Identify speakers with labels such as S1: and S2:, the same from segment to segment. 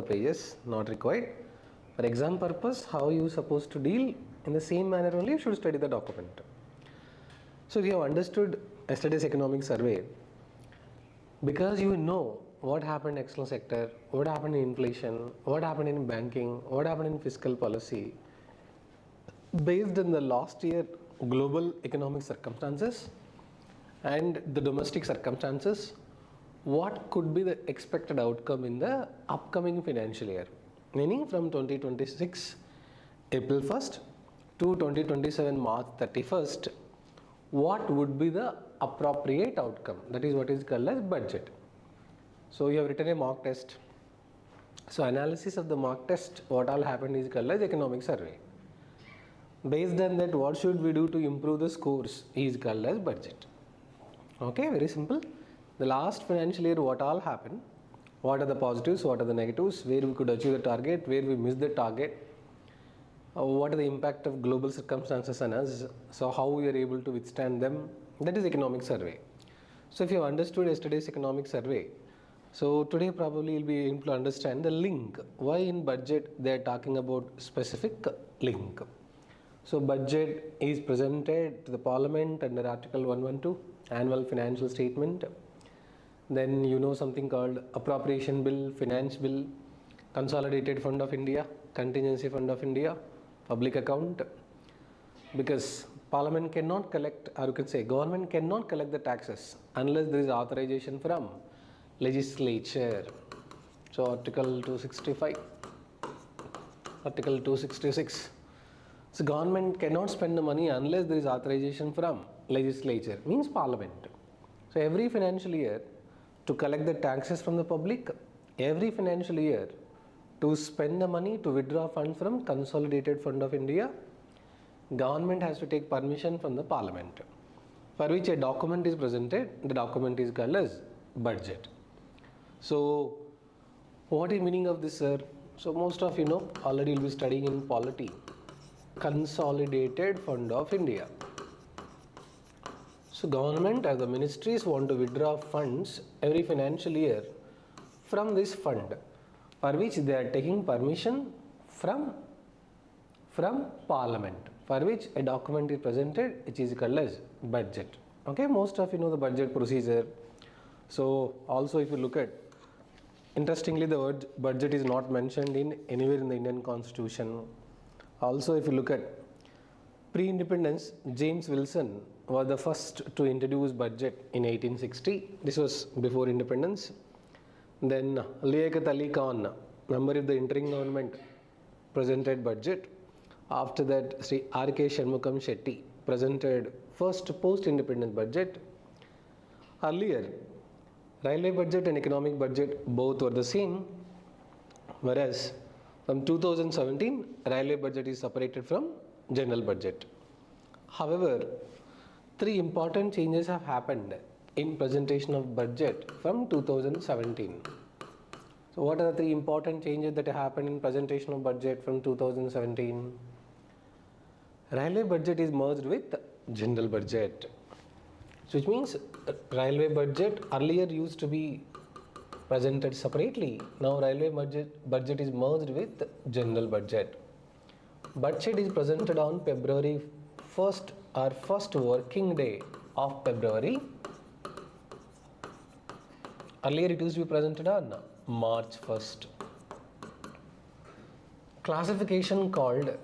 S1: pages, not required. For exam purpose, how you supposed to deal, in the same manner only you should study the document. So if you have understood yesterday's economic survey, because you know what happened in external sector, what happened in inflation, what happened in banking, what happened in fiscal policy, based on the last year global economic circumstances and the domestic circumstances, what could be the expected outcome in the upcoming financial year, meaning from 2026 April 1st to 2027 March 31st, what would be the appropriate outcome? That is what is called as budget. So you have written a mock test. So analysis of the mock test, what all happened is called as economic survey. Based on that, what should we do to improve the scores is called as budget. Okay, very simple. The last financial year, what all happened, what are the positives, what are the negatives, where we could achieve the target, where we missed the target, what are the impact of global circumstances on us, so how we are able to withstand them, that is economic survey. So if you have understood yesterday's economic survey, so today probably you'll be able to understand the link, why in budget they are talking about specific link. So budget is presented to the parliament under article 112, annual financial statement. Then you know something called appropriation bill, finance bill, consolidated fund of India, contingency fund of India, public account. Because parliament cannot collect, or you can say government cannot collect the taxes unless there is authorization from legislature. So article 265, article 266. So government cannot spend the money unless there is authorization from legislature, means parliament. So every financial year to collect the taxes from the public, every financial year to spend the money to withdraw funds from consolidated fund of India, government has to take permission from the parliament, for which a document is presented. The document is called as budget. So what is meaning of this, sir? So most of you know, already you'll be studying in polity, consolidated fund of India. So government or the ministries want to withdraw funds every financial year from this fund, for which they are taking permission from parliament, for which a document is presented which is called as budget. Okay, most of you know the budget procedure. So also if you look at, interestingly, the word budget is not mentioned in anywhere in the Indian constitution. Also if you look at pre-independence, James Wilson was the first to introduce budget in 1860. This was before independence. Then Liaquat Ali Khan, member of the interim government, presented budget. After that, Sri R.K. Shanmugam Shetty presented first post-independent budget. Earlier, railway budget and economic budget both were the same, whereas from 2017, railway budget is separated from general budget. However, three important changes have happened in presentation of budget from 2017. So what are the three important changes that happened in presentation of budget from 2017? Railway budget is merged with general budget. So which means railway budget earlier used to be presented separately. Now railway budget is merged with general budget. Budget is presented on February 1st or first working day of February. Earlier it used to be presented on March 1st. Classification called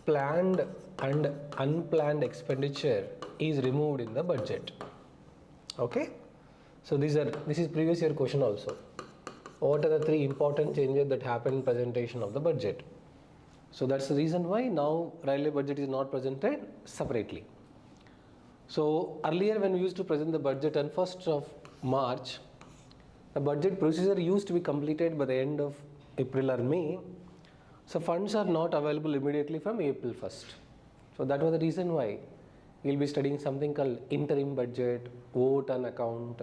S1: planned and unplanned expenditure is removed in the budget. Okay, so this is previous year question also. What are the three important changes that happen in presentation of the budget? So that's the reason why now railway budget is not presented separately. So earlier when we used to present the budget on 1st of March, the budget procedure used to be completed by the end of April or May. So funds are not available immediately from April 1st. So that was the reason why we'll be studying something called interim budget, vote on account.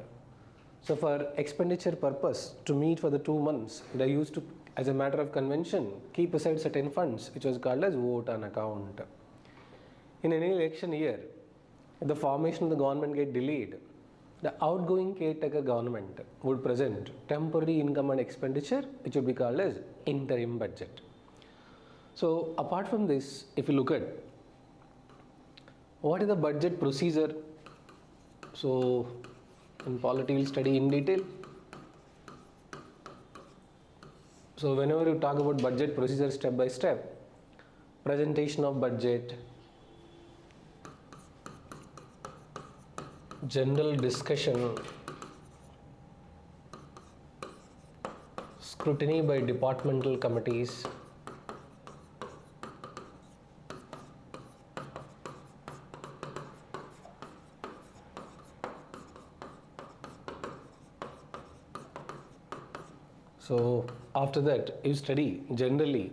S1: So for expenditure purpose, to meet for the 2 months, they used to, as a matter of convention, keep aside certain funds which was called as vote on account. In any election year, if the formation of the government get delayed, the outgoing caretaker government would present temporary income and expenditure, which would be called as interim budget. So apart from this, if you look at what is the budget procedure, so in polity we'll study in detail. So whenever you talk about budget procedure step by step, presentation of budget, general discussion, scrutiny by departmental committees, so after that you study generally.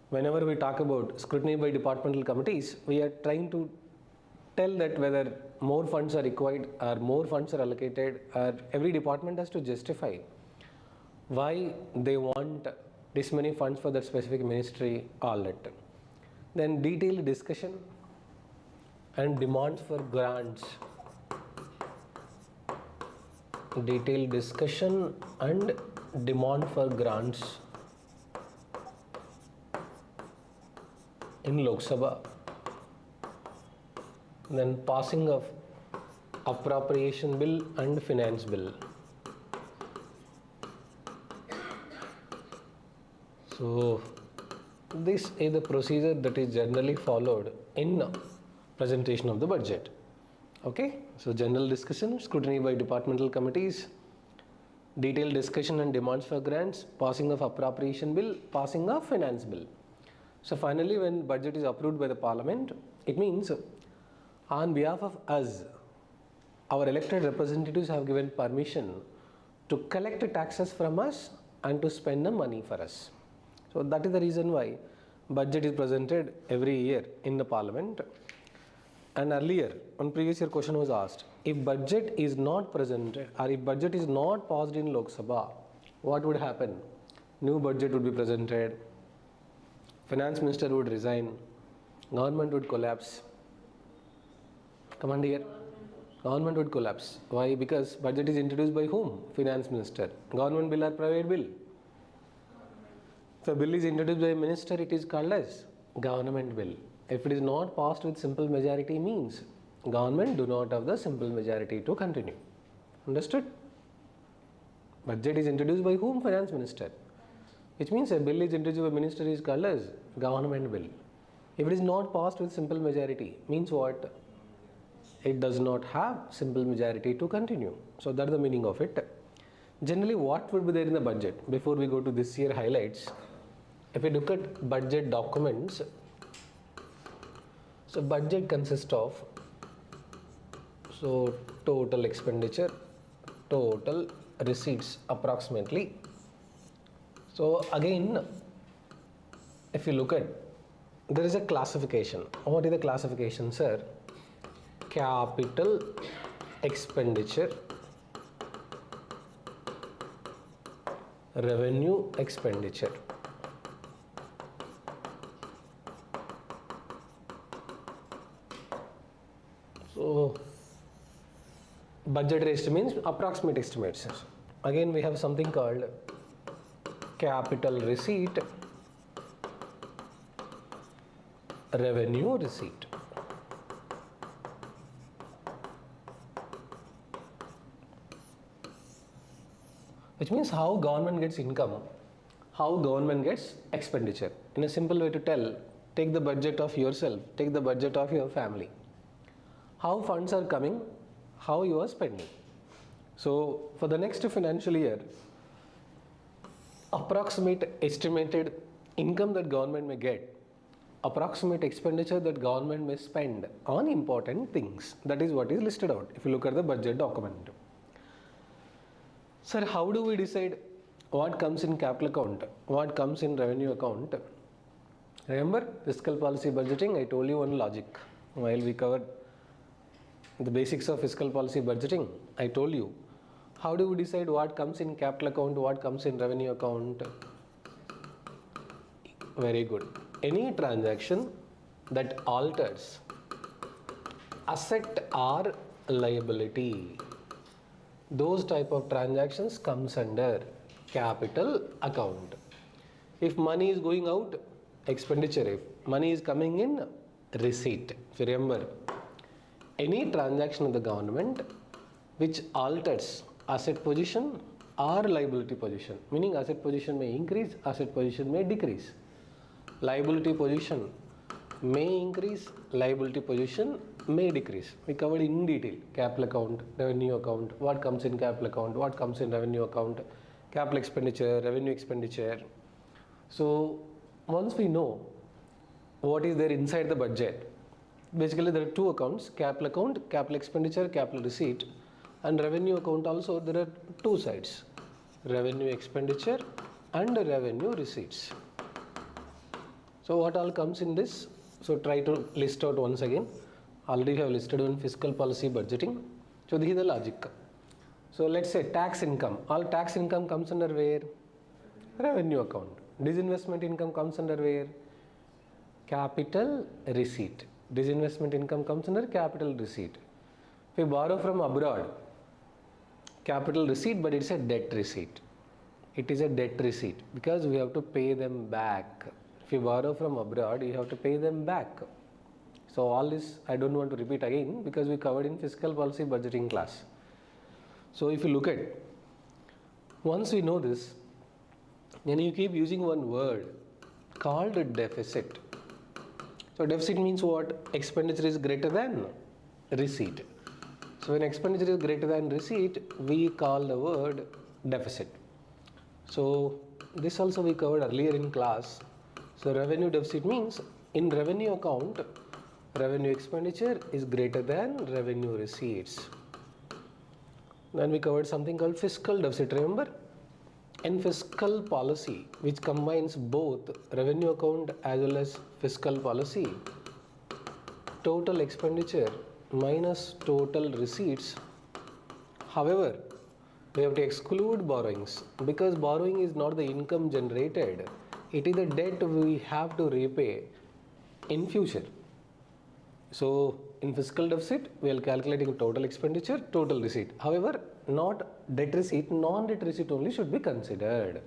S1: Whenever we talk about scrutiny by departmental committees, we are trying to tell that whether more funds are required or more funds are allocated, or every department has to justify why they want this many funds for that specific ministry, all that. Then detailed discussion and demands for grants. Detailed discussion and demand for grants in Lok Sabha. Then passing of appropriation bill and finance bill. So this is the procedure that is generally followed in presentation of the budget. Okay, so general discussion, scrutiny by departmental committees, detailed discussion and demands for grants, passing of appropriation bill, passing of finance bill. So finally, when budget is approved by the parliament, it means on behalf of us, our elected representatives have given permission to collect taxes from us and to spend the money for us. So that is the reason why budget is presented every year in the parliament. And earlier, one previous year question was asked, if budget is not presented or if budget is not passed in Lok Sabha, what would happen? New budget would be presented, finance minister would resign, government would collapse. Come on dear. Government would collapse. Why? Because budget is introduced by whom? Finance minister. Government bill or private bill? If a bill is introduced by a minister, it is called as government bill. If it is not passed with simple majority, means government do not have the simple majority to continue. Understood? Budget is introduced by whom? Finance minister. Which means a bill is introduced by minister is called as government bill. If it is not passed with simple majority, means what? It does not have simple majority to continue. So that's the meaning of it. Generally, what would be there in the budget? Before we go to this year highlights, if we look at budget documents, so budget consists of total expenditure, total receipts approximately. So again, if you look at, there is a classification. What is the classification, sir? Capital expenditure, revenue expenditure. So budget estimate means approximate estimates. Again we have something called capital receipt, revenue receipt. Which means how government gets income, how government gets expenditure. In a simple way to tell, take the budget of yourself, take the budget of your family. How funds are coming, how you are spending. So for the next financial year, approximate estimated income that government may get, approximate expenditure that government may spend on important things. That is what is listed out if you look at the budget document. Sir, how do we decide what comes in capital account, what comes in revenue account? Remember fiscal policy budgeting, I told you one logic. While we covered the basics of fiscal policy budgeting, I told you how do we decide what comes in capital account, what comes in revenue account? Very good. Any transaction that alters asset or liability. those type of transactions comes under capital account. If money is going out, expenditure. If money is coming in, receipt. If you remember, any transaction of the government which alters asset position or liability position, meaning asset position may increase, asset position may decrease. Liability position may increase, liability position may decrease. We covered in detail capital account, revenue account, what comes in capital account, what comes in revenue account, capital expenditure, revenue expenditure. So once we know what is there inside the budget, basically there are two accounts, capital account, capital expenditure, capital receipt, and revenue account also there are two sides, revenue expenditure and revenue receipts. So what all comes in this? So try to list out once again. Already have listed on fiscal policy budgeting. So this is the logic. So let's say tax income. All tax income comes under where? Revenue account. Disinvestment income comes under where? Capital receipt. Disinvestment income comes under capital receipt. If we borrow from abroad, capital receipt, but it's a debt receipt. It is a debt receipt because we have to pay them back. If you borrow from abroad, you have to pay them back. So all this I don't want to repeat again because we covered in fiscal policy budgeting class. So if you look at, once we know this, then you keep using one word called deficit. So deficit means what? Expenditure is greater than receipt. So when expenditure is greater than receipt, we call the word deficit. So this also we covered earlier in class. So revenue deficit means in revenue account, revenue expenditure is greater than revenue receipts. Then we covered something called fiscal deficit, remember? In fiscal policy, which combines both revenue account as well as fiscal policy, total expenditure minus total receipts. However, we have to exclude borrowings because borrowing is not the income generated. It is a debt we have to repay in future. So in fiscal deficit, we are calculating total expenditure, total receipt. However, not debt receipt, non-debt receipt only should be considered.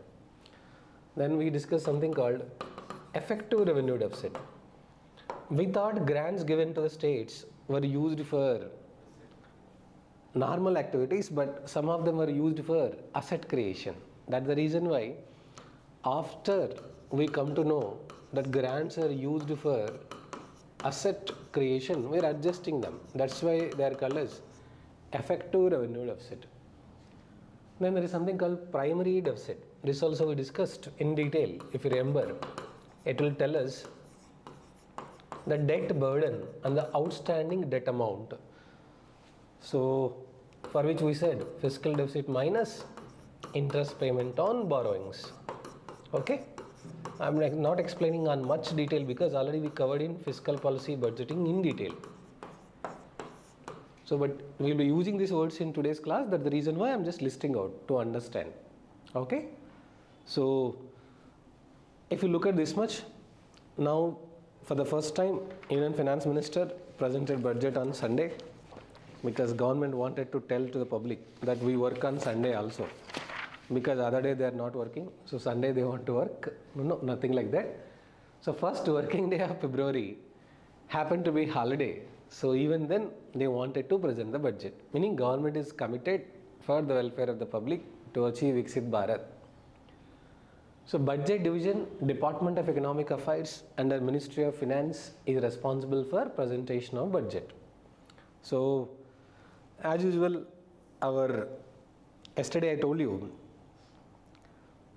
S1: Then we discuss something called effective revenue deficit. We thought grants given to the states were used for normal activities, but some of them were used for asset creation. That's the reason why after we come to know that grants are used for asset creation, we are adjusting them. That's why they are called as effective revenue deficit. Then there is something called primary deficit. This also we discussed in detail. If you remember, it will tell us the debt burden and the outstanding debt amount. So for which we said fiscal deficit minus interest payment on borrowings. Okay, I'm not explaining on much detail because already we covered in fiscal policy budgeting in detail. So but we will be using these words in today's class. That's the reason why I'm just listing out to understand. Okay, so if you look at this much, now for the first time Union Finance Minister presented budget on Sunday because government wanted to tell to the public that we work on Sunday also, because other day they are not working, so Sunday they want to work. No, nothing like that. So first working day of February happened to be holiday, so even then they wanted to present the budget, meaning government is committed for the welfare of the public to achieve Viksit Bharat. So budget division, Department of Economic Affairs under Ministry of Finance is responsible for presentation of budget. So as usual, yesterday I told you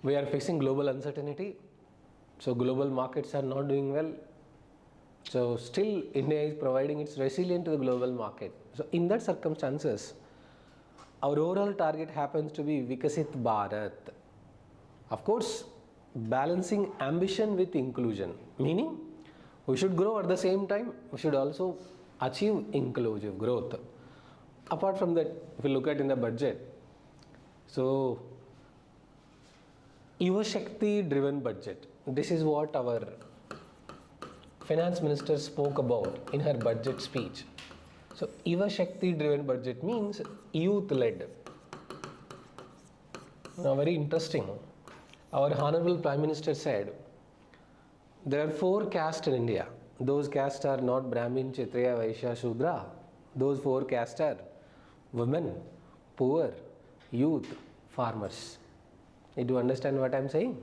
S1: we are facing global uncertainty. So global markets are not doing well. So still India is providing its resilience to the global market. So in that circumstances, our overall target happens to be Viksit Bharat. Of course, balancing ambition with inclusion, meaning we should grow at the same time, we should also achieve inclusive growth. Apart from that, if we look at in the budget, so Yuva Shakti driven budget. This is what our finance minister spoke about in her budget speech. So Yuva Shakti driven budget means youth led. Now, very interesting. Our Honorable Prime Minister said, there are 4 castes in India. Those castes are not Brahmin, Kshatriya, Vaishya, Shudra. Those 4 castes are women, poor, youth, farmers. Did you understand what I am saying?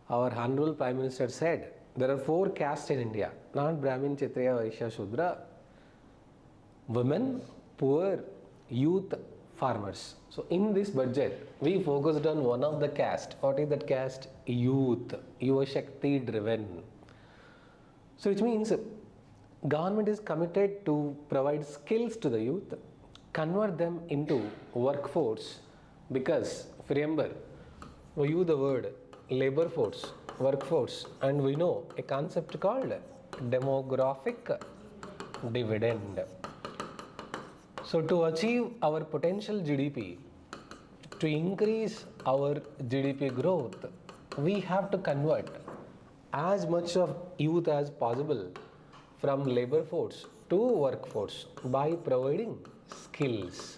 S1: Our Honorable Prime Minister said, there are 4 castes in India, not Brahmin, Kshatriya, Vaishya, Shudra. Women, poor, youth, farmers. So in this budget, we focused on one of the caste. What is that caste? Youth. Yuva Shakti driven. So which means government is committed to provide skills to the youth, convert them into workforce, because remember, we use the word labor force, workforce, and we know a concept called demographic dividend. So to achieve our potential GDP, to increase our GDP growth, we have to convert as much of youth as possible from labor force to workforce by providing skills.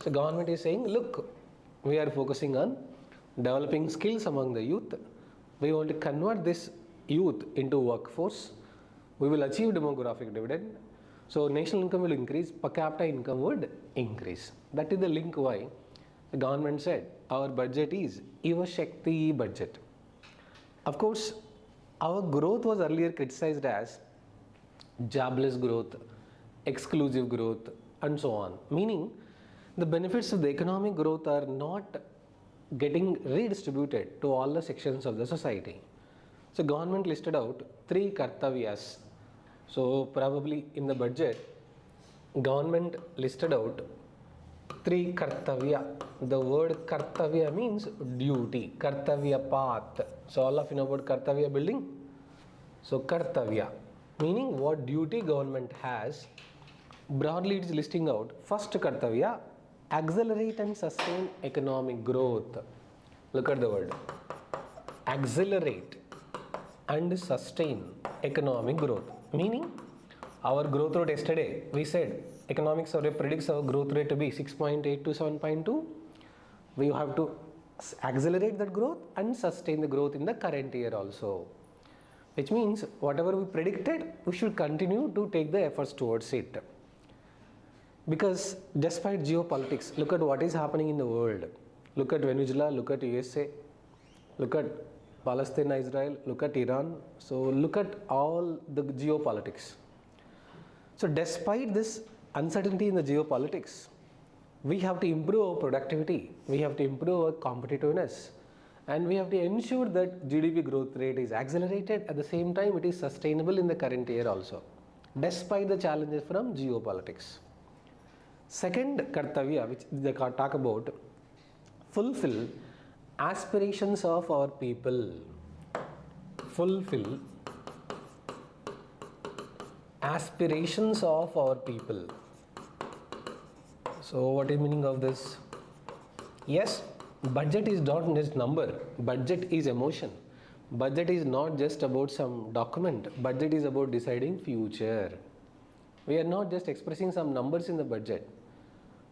S1: So government is saying, look, we are focusing on developing skills among the youth. We want to convert this youth into workforce. We will achieve demographic dividend. So national income will increase, per capita income would increase. That is the link why the government said our budget is Yuva Shakti budget. Of course, our growth was earlier criticized as jobless growth, exclusive growth, and so on. Meaning, the benefits of the economic growth are not getting redistributed to all the sections of the society. So government listed out 3 kartavyas. So probably in the budget, government listed out 3 kartavya. The word kartavya means duty, kartavya path. So all of you know about kartavya building? So kartavya, meaning what duty government has. Broadly it is listing out, first kartavya, accelerate and sustain economic growth. Look at the word, accelerate and sustain economic growth. Meaning, our growth rate yesterday, we said economic survey predicts our growth rate to be 6.8 to 7.2. We have to accelerate that growth and sustain the growth in the current year also. Which means whatever we predicted, we should continue to take the efforts towards it. Because despite geopolitics, look at what is happening in the world. Look at Venezuela, look at USA, look at Palestine, Israel, look at Iran. So look at all the geopolitics. So despite this uncertainty in the geopolitics, we have to improve our productivity, we have to improve our competitiveness, and we have to ensure that GDP growth rate is accelerated. At the same time, it is sustainable in the current year also, despite the challenges from geopolitics. Second kartavya, which they talk about, fulfill aspirations of our people. Fulfill aspirations of our people. So what is the meaning of this? Yes, budget is not just number, budget is emotion. Budget is not just about some document, budget is about deciding future. We are not just expressing some numbers in the budget.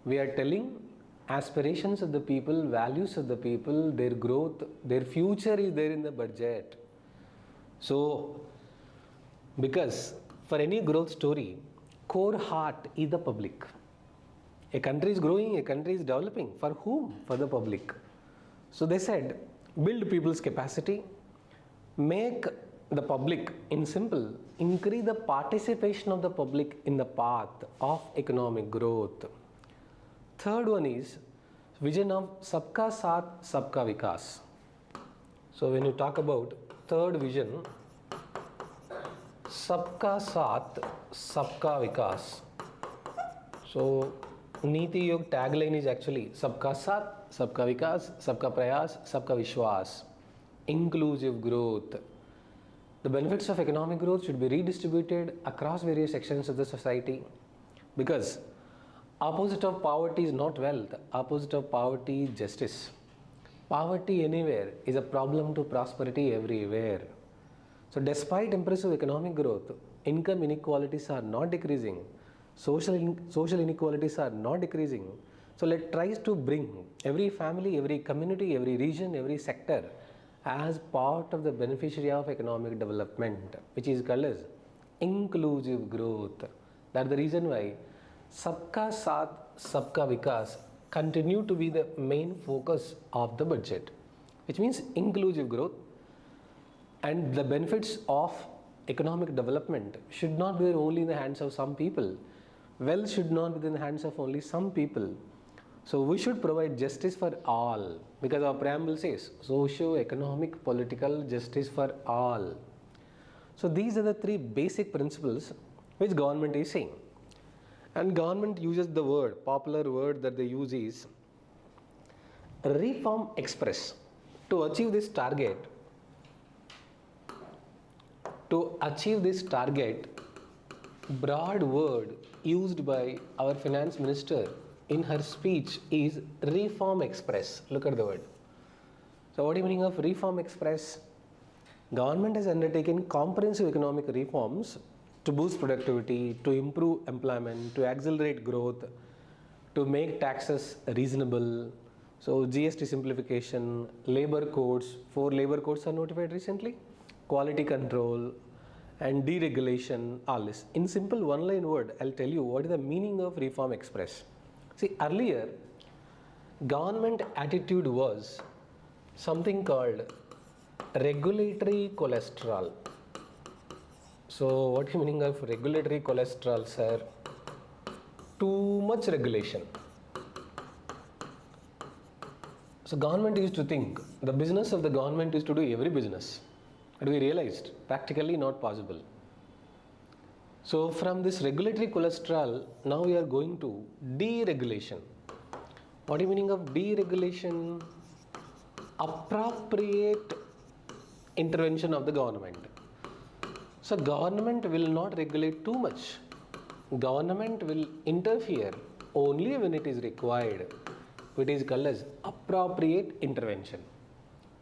S1: We are telling aspirations of the people, values of the people, their growth, their future is there in the budget. So, because for any growth story, core heart is the public. A country is growing, a country is developing. For whom? For the public. So they said, build people's capacity, make the public, in simple, increase the participation of the public in the path of economic growth. Third one is vision of Sabka Saath, Sabka Vikas. So when you talk about third vision, Sabka Saath, Sabka Vikas. So Niti Yog tagline is actually Sabka Saath, Sabka Vikas, Sabka Prayas, Sabka Vishwas. Inclusive growth. The benefits of economic growth should be redistributed across various sections of the society, because opposite of poverty is not wealth, opposite of poverty is justice. Poverty anywhere is a problem to prosperity everywhere. So despite impressive economic growth, income inequalities are not decreasing, social inequalities are not decreasing, So let tries to bring every family, every community, every region, every sector as part of the beneficiary of economic development, which is called as inclusive growth. That's the reason why Sabka Saath, Sabka Vikas continue to be the main focus of the budget, which means inclusive growth, and the benefits of economic development should not be only in the hands of some people. Wealth should not be in the hands of only some people. So we should provide justice for all, because our preamble says socio-economic, political justice for all. So these are the three basic principles which government is saying. And government uses the word, popular word that they use is reform express. To achieve this target, broad word used by our finance minister in her speech is reform express. Look at the word. So what is the meaning of reform express? Government has undertaken comprehensive economic reforms to boost productivity, to improve employment, to accelerate growth, to make taxes reasonable. So GST simplification, labor codes, 4 labor codes are notified recently, quality control and deregulation, all this. In simple one-line word, I'll tell you what is the meaning of reform express. See, earlier, government attitude was something called regulatory cholesterol. So what is the meaning of regulatory cholesterol, sir? Too much regulation. So government used to think, the business of the government is to do every business. But we realized, practically not possible. So from this regulatory cholesterol, now we are going to deregulation. What is the meaning of deregulation? Appropriate intervention of the government. So government will not regulate too much. Government will interfere only when it is required. It is called as appropriate intervention.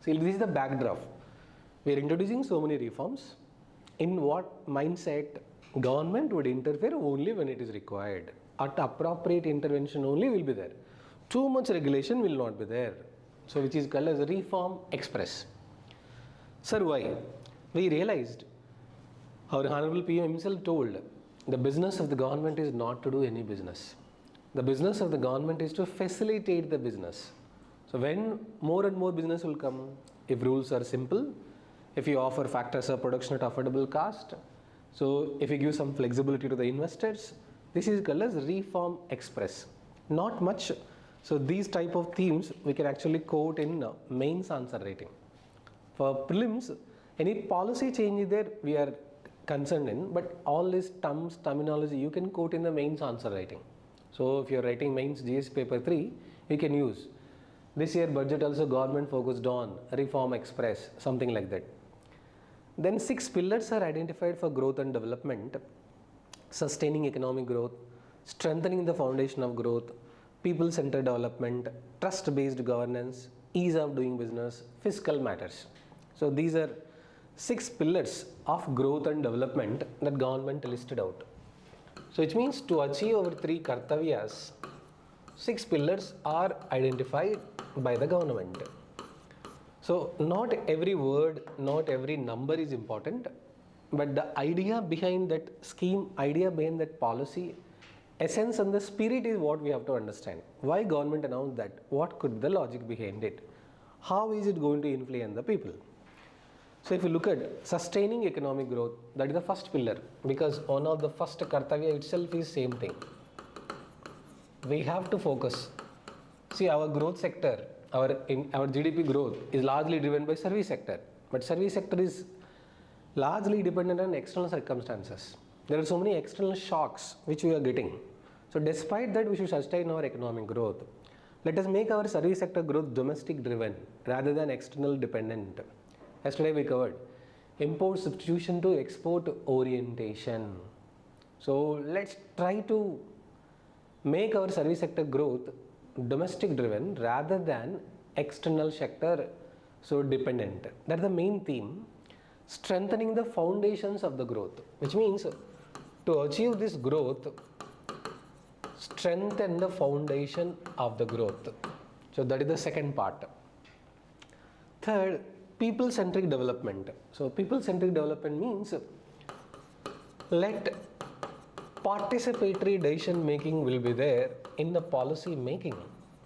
S1: See, this is the backdrop. We are introducing so many reforms. In what mindset? Government would interfere only when it is required. At appropriate intervention only will be there. Too much regulation will not be there. So which is called as reform express. Sir, why? We realized, our Honorable PM himself told, the business of the government is not to do any business. The business of the government is to facilitate the business. So when more and more business will come, if rules are simple, if you offer factors of production at affordable cost, so if you give some flexibility to the investors, this is called as reform express. Not much. So these type of themes we can actually quote in mains answer writing. For prelims, any policy change is there we are concerned in, but all these terms, terminology you can quote in the mains answer writing. So if you are writing mains GS paper 3, you can use this year budget also government focused on reform express, something like that. Then 6 pillars are identified for growth and development: sustaining economic growth, strengthening the foundation of growth, people-centered development, trust-based governance, ease of doing business, fiscal matters. So these are 6 pillars of growth and development that government listed out. So it means to achieve our 3 kartavyas, 6 pillars are identified by the government. So not every word, not every number is important, but the idea behind that scheme, idea behind that policy, essence and the spirit is what we have to understand. Why government announced that? What could be the logic behind it? How is it going to influence the people? So if you look at sustaining economic growth, that is the first pillar, because one of the first kartavya itself is same thing. We have to focus. See, our growth sector, our GDP growth is largely driven by service sector, but service sector is largely dependent on external circumstances. There are so many external shocks which we are getting. So despite that, we should sustain our economic growth. Let us make our service sector growth domestic driven rather than external dependent. Yesterday we covered import substitution to export orientation. So let's try to make our service sector growth domestic driven rather than external sector so dependent. That's the main theme. Strengthening the foundations of the growth, which means to achieve this growth, strengthen the foundation of the growth. So that is the second part. Third, people-centric development. So people-centric development means let participatory decision making will be there in the policy making,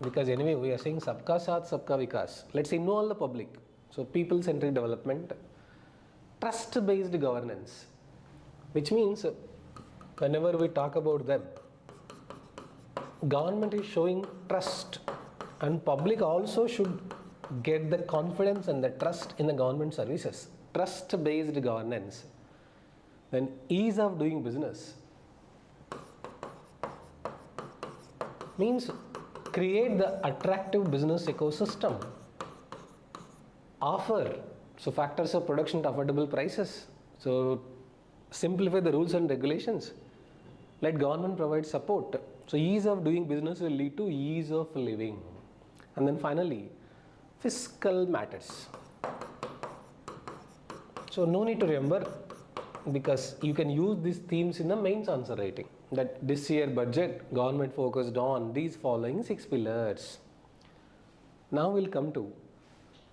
S1: because anyway we are saying sabka saath sabka vikas. Let's involve the public. So people-centric development, trust-based governance, which means whenever we talk about them, government is showing trust and public also should get the confidence and the trust in the government services. Trust-based governance. Then ease of doing business means create the attractive business ecosystem. Offer, so factors of production to affordable prices. So simplify the rules and regulations. Let government provide support. So ease of doing business will lead to ease of living. And then finally, fiscal matters. So no need to remember, because you can use these themes in the mains answer writing, that this year budget government focused on these following 6 pillars. Now we'll come to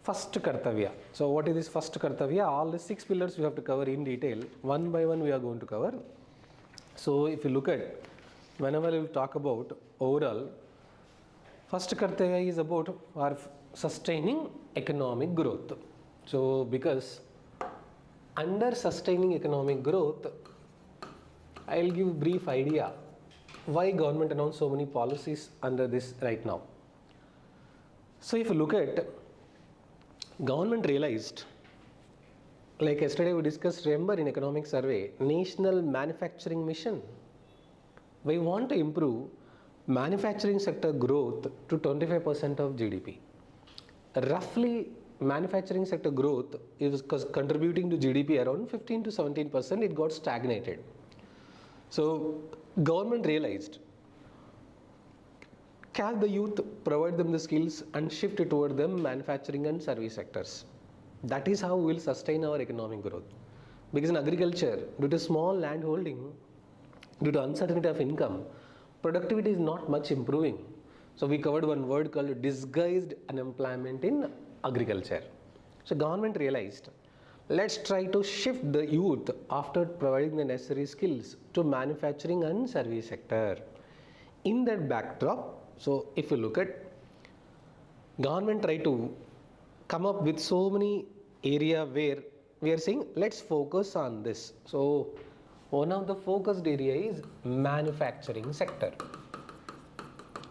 S1: first kartavya. So what is this first kartavya? All the 6 pillars we have to cover in detail. One by one we are going to cover. So if you look at, whenever we talk about overall, first kartavya is about our sustaining economic growth. So because under sustaining economic growth, I'll give a brief idea why government announced so many policies under this right now. So if you look at, government realized, like yesterday we discussed, remember in economic survey, national manufacturing mission. We want to improve manufacturing sector growth to 25% of GDP. Roughly manufacturing sector growth is contributing to GDP around 15 to 17%, it got stagnated. So government realized, can the youth provide them the skills and shift it toward them manufacturing and service sectors. That is how we will sustain our economic growth. Because in agriculture, due to small land holding, due to uncertainty of income, productivity is not much improving. So we covered one word called disguised unemployment in agriculture. So government realized, let's try to shift the youth after providing the necessary skills to manufacturing and service sector. In that backdrop, so if you look at, government try to come up with so many area where we are saying let's focus on this. So one of the focused area is manufacturing sector.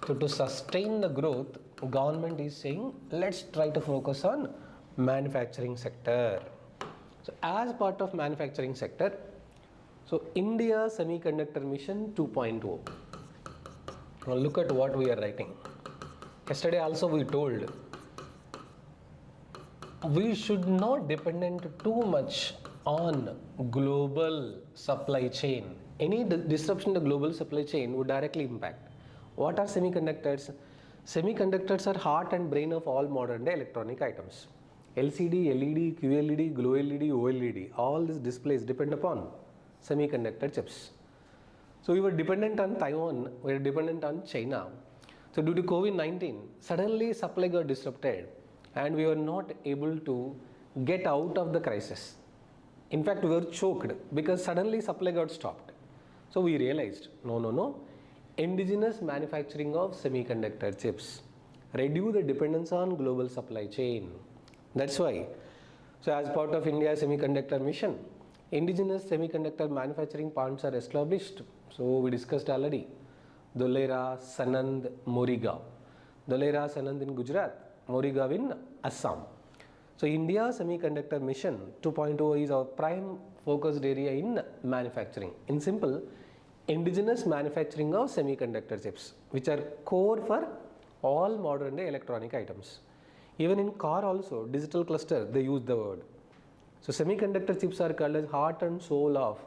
S1: So to sustain the growth, government is saying let's try to focus on manufacturing sector. So as part of manufacturing sector, so India Semiconductor Mission 2.0. Now look at what we are writing. Yesterday also we told, we should not dependent too much on global supply chain. Any disruption in the global supply chain would directly impact. What are semiconductors? Semiconductors are heart and brain of all modern day electronic items. LCD, LED, QLED, Glow LED, OLED, all these displays depend upon semiconductor chips. So we were dependent on Taiwan, we were dependent on China. So due to COVID-19, suddenly supply got disrupted and we were not able to get out of the crisis. In fact, we were choked because suddenly supply got stopped. So we realized, no, indigenous manufacturing of semiconductor chips, reduce the dependence on global supply chain. That's why, so as part of India's semiconductor mission, indigenous semiconductor manufacturing plants are established. So we discussed already, Dholera, Sanand, Morigaon. Dholera, Sanand in Gujarat, Morigaon in Assam. So India Semiconductor Mission 2.0 is our prime focused area in manufacturing. In simple, indigenous manufacturing of semiconductor chips, which are core for all modern day electronic items. Even in car also, digital cluster, they use the word. So semiconductor chips are called as heart and soul of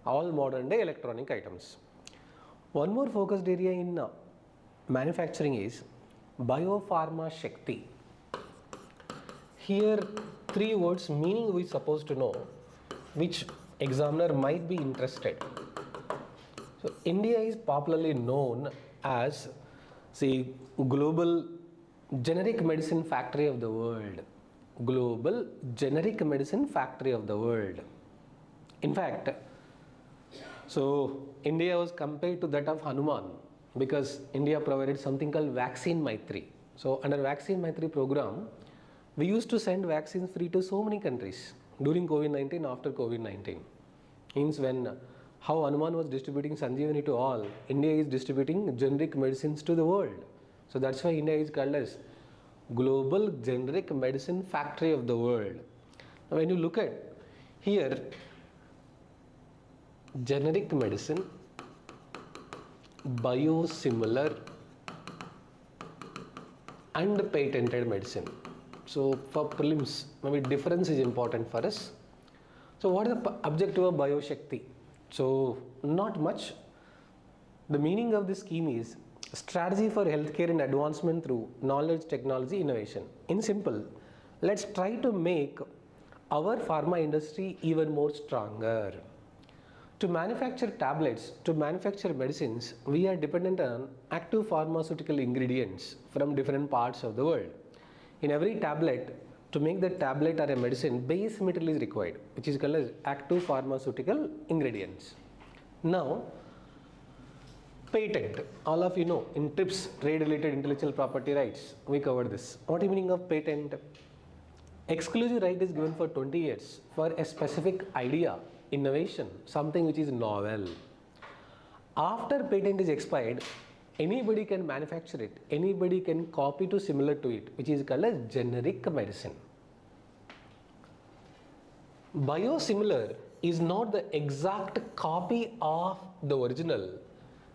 S1: all modern day electronic items. One more focused area in manufacturing is biopharma Shakti. Here 3 words meaning we are supposed to know, which examiner might be interested. So India is popularly known as the global generic medicine factory of the world. Global generic medicine factory of the world. In fact, so India was compared to that of Hanuman because India provided something called Vaccine Maitri. So under Vaccine Maitri program, we used to send vaccines free to so many countries during COVID-19, after COVID-19. Means when how Hanuman was distributing Sanjeevani to all, India is distributing generic medicines to the world. So that's why India is called as global generic medicine factory of the world. Now when you look at here, generic medicine, biosimilar and patented medicine. So for prelims, maybe difference is important for us. So what is the objective of Bioshakti? So not much. The meaning of this scheme is strategy for healthcare and advancement through knowledge, technology, innovation. In simple, let's try to make our pharma industry even more stronger. To manufacture tablets, to manufacture medicines, we are dependent on active pharmaceutical ingredients from different parts of the world. In every tablet, to make the tablet or a medicine, base material is required, which is called as active pharmaceutical ingredients. Now, patent. All of you know, in TRIPS, trade-related intellectual property rights, we covered this. What is the meaning of patent? Exclusive right is given for 20 years for a specific idea, innovation, something which is novel. After patent is expired, anybody can manufacture it, anybody can copy to similar to it, which is called as generic medicine. Biosimilar is not the exact copy of the original,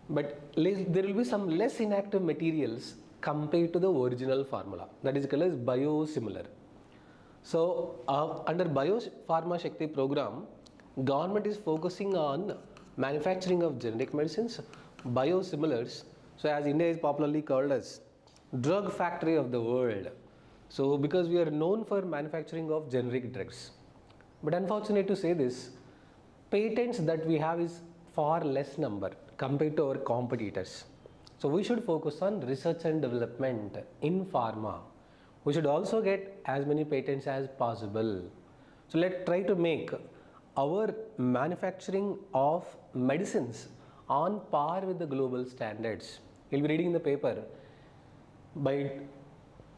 S1: but there will be some less inactive materials compared to the original formula. That is called as biosimilar. So under Biopharma Shakti program, government is focusing on manufacturing of generic medicines, biosimilars. So as India is popularly called as drug factory of the world. So because we are known for manufacturing of generic drugs. But unfortunate to say this, patents that we have is far less number compared to our competitors. So we should focus on research and development in pharma. We should also get as many patents as possible. So let's try to make our manufacturing of medicines on par with the global standards. You'll be reading in the paper, by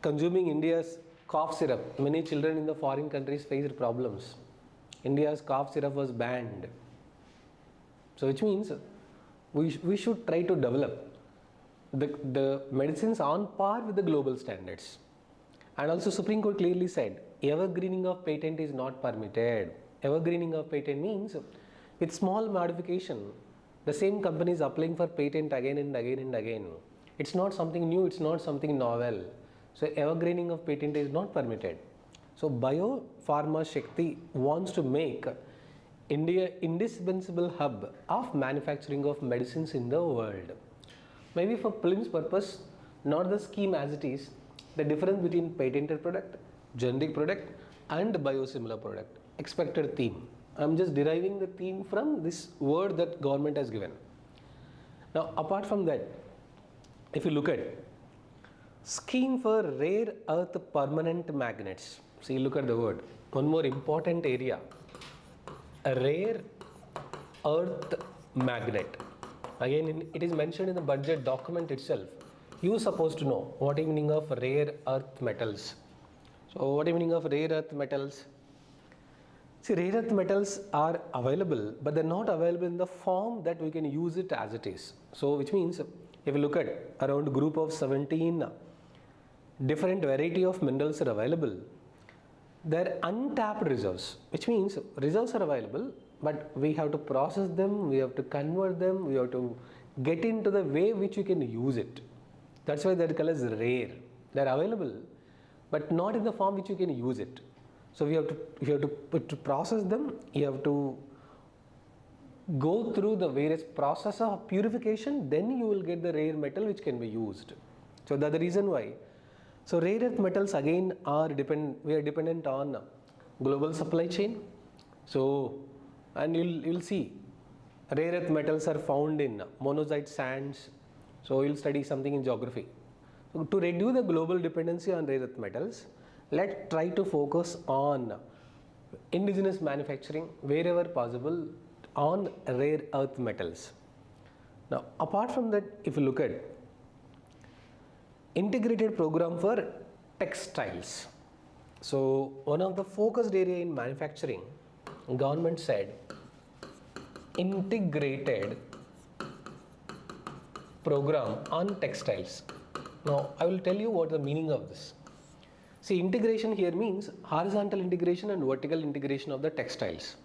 S1: consuming India's cough syrup, many children in the foreign countries faced problems. India's cough syrup was banned. So which means we should try to develop the medicines on par with the global standards. And also Supreme Court clearly said, evergreening of patent is not permitted. Evergreening of patent means with small modification, the same company is applying for patent again and again and again. It's not something new, it's not something novel. So evergreening of patent is not permitted. So Biopharma Shakti wants to make India indispensable hub of manufacturing of medicines in the world. Maybe for prelims purpose, not the scheme as it is, the difference between patented product, generic product and biosimilar product. Expected theme. I am just deriving the theme from this word that government has given. Now apart from that, if you look at scheme for rare earth permanent magnets. See, look at the word. One more important area. A rare earth magnet. Again, it is mentioned in the budget document itself. You are supposed to know what is the meaning of rare earth metals. So what is the meaning of rare earth metals? See, rare earth metals are available, but they're not available in the form that we can use it as it is. So which means if you look at around a group of 17 different variety of minerals are available, they're untapped reserves, which means reserves are available, but we have to process them, we have to convert them, we have to get into the way which you can use it. That's why they're called as rare. They're available, but not in the form which you can use it. So you have to process them, you have to go through the various process of purification, then you will get the rare metal which can be used. So that's the reason why. So rare earth metals again we are dependent on global supply chain. So, and you'll see rare earth metals are found in monazite sands. So we'll study something in geography. So to reduce the global dependency on rare earth metals, let's try to focus on indigenous manufacturing wherever possible on rare earth metals. Now, apart from that, if you look at integrated program for textiles. So one of the focused area in manufacturing, government said integrated program on textiles. Now I will tell you what the meaning of this. See, integration here means horizontal integration and vertical integration of the textiles.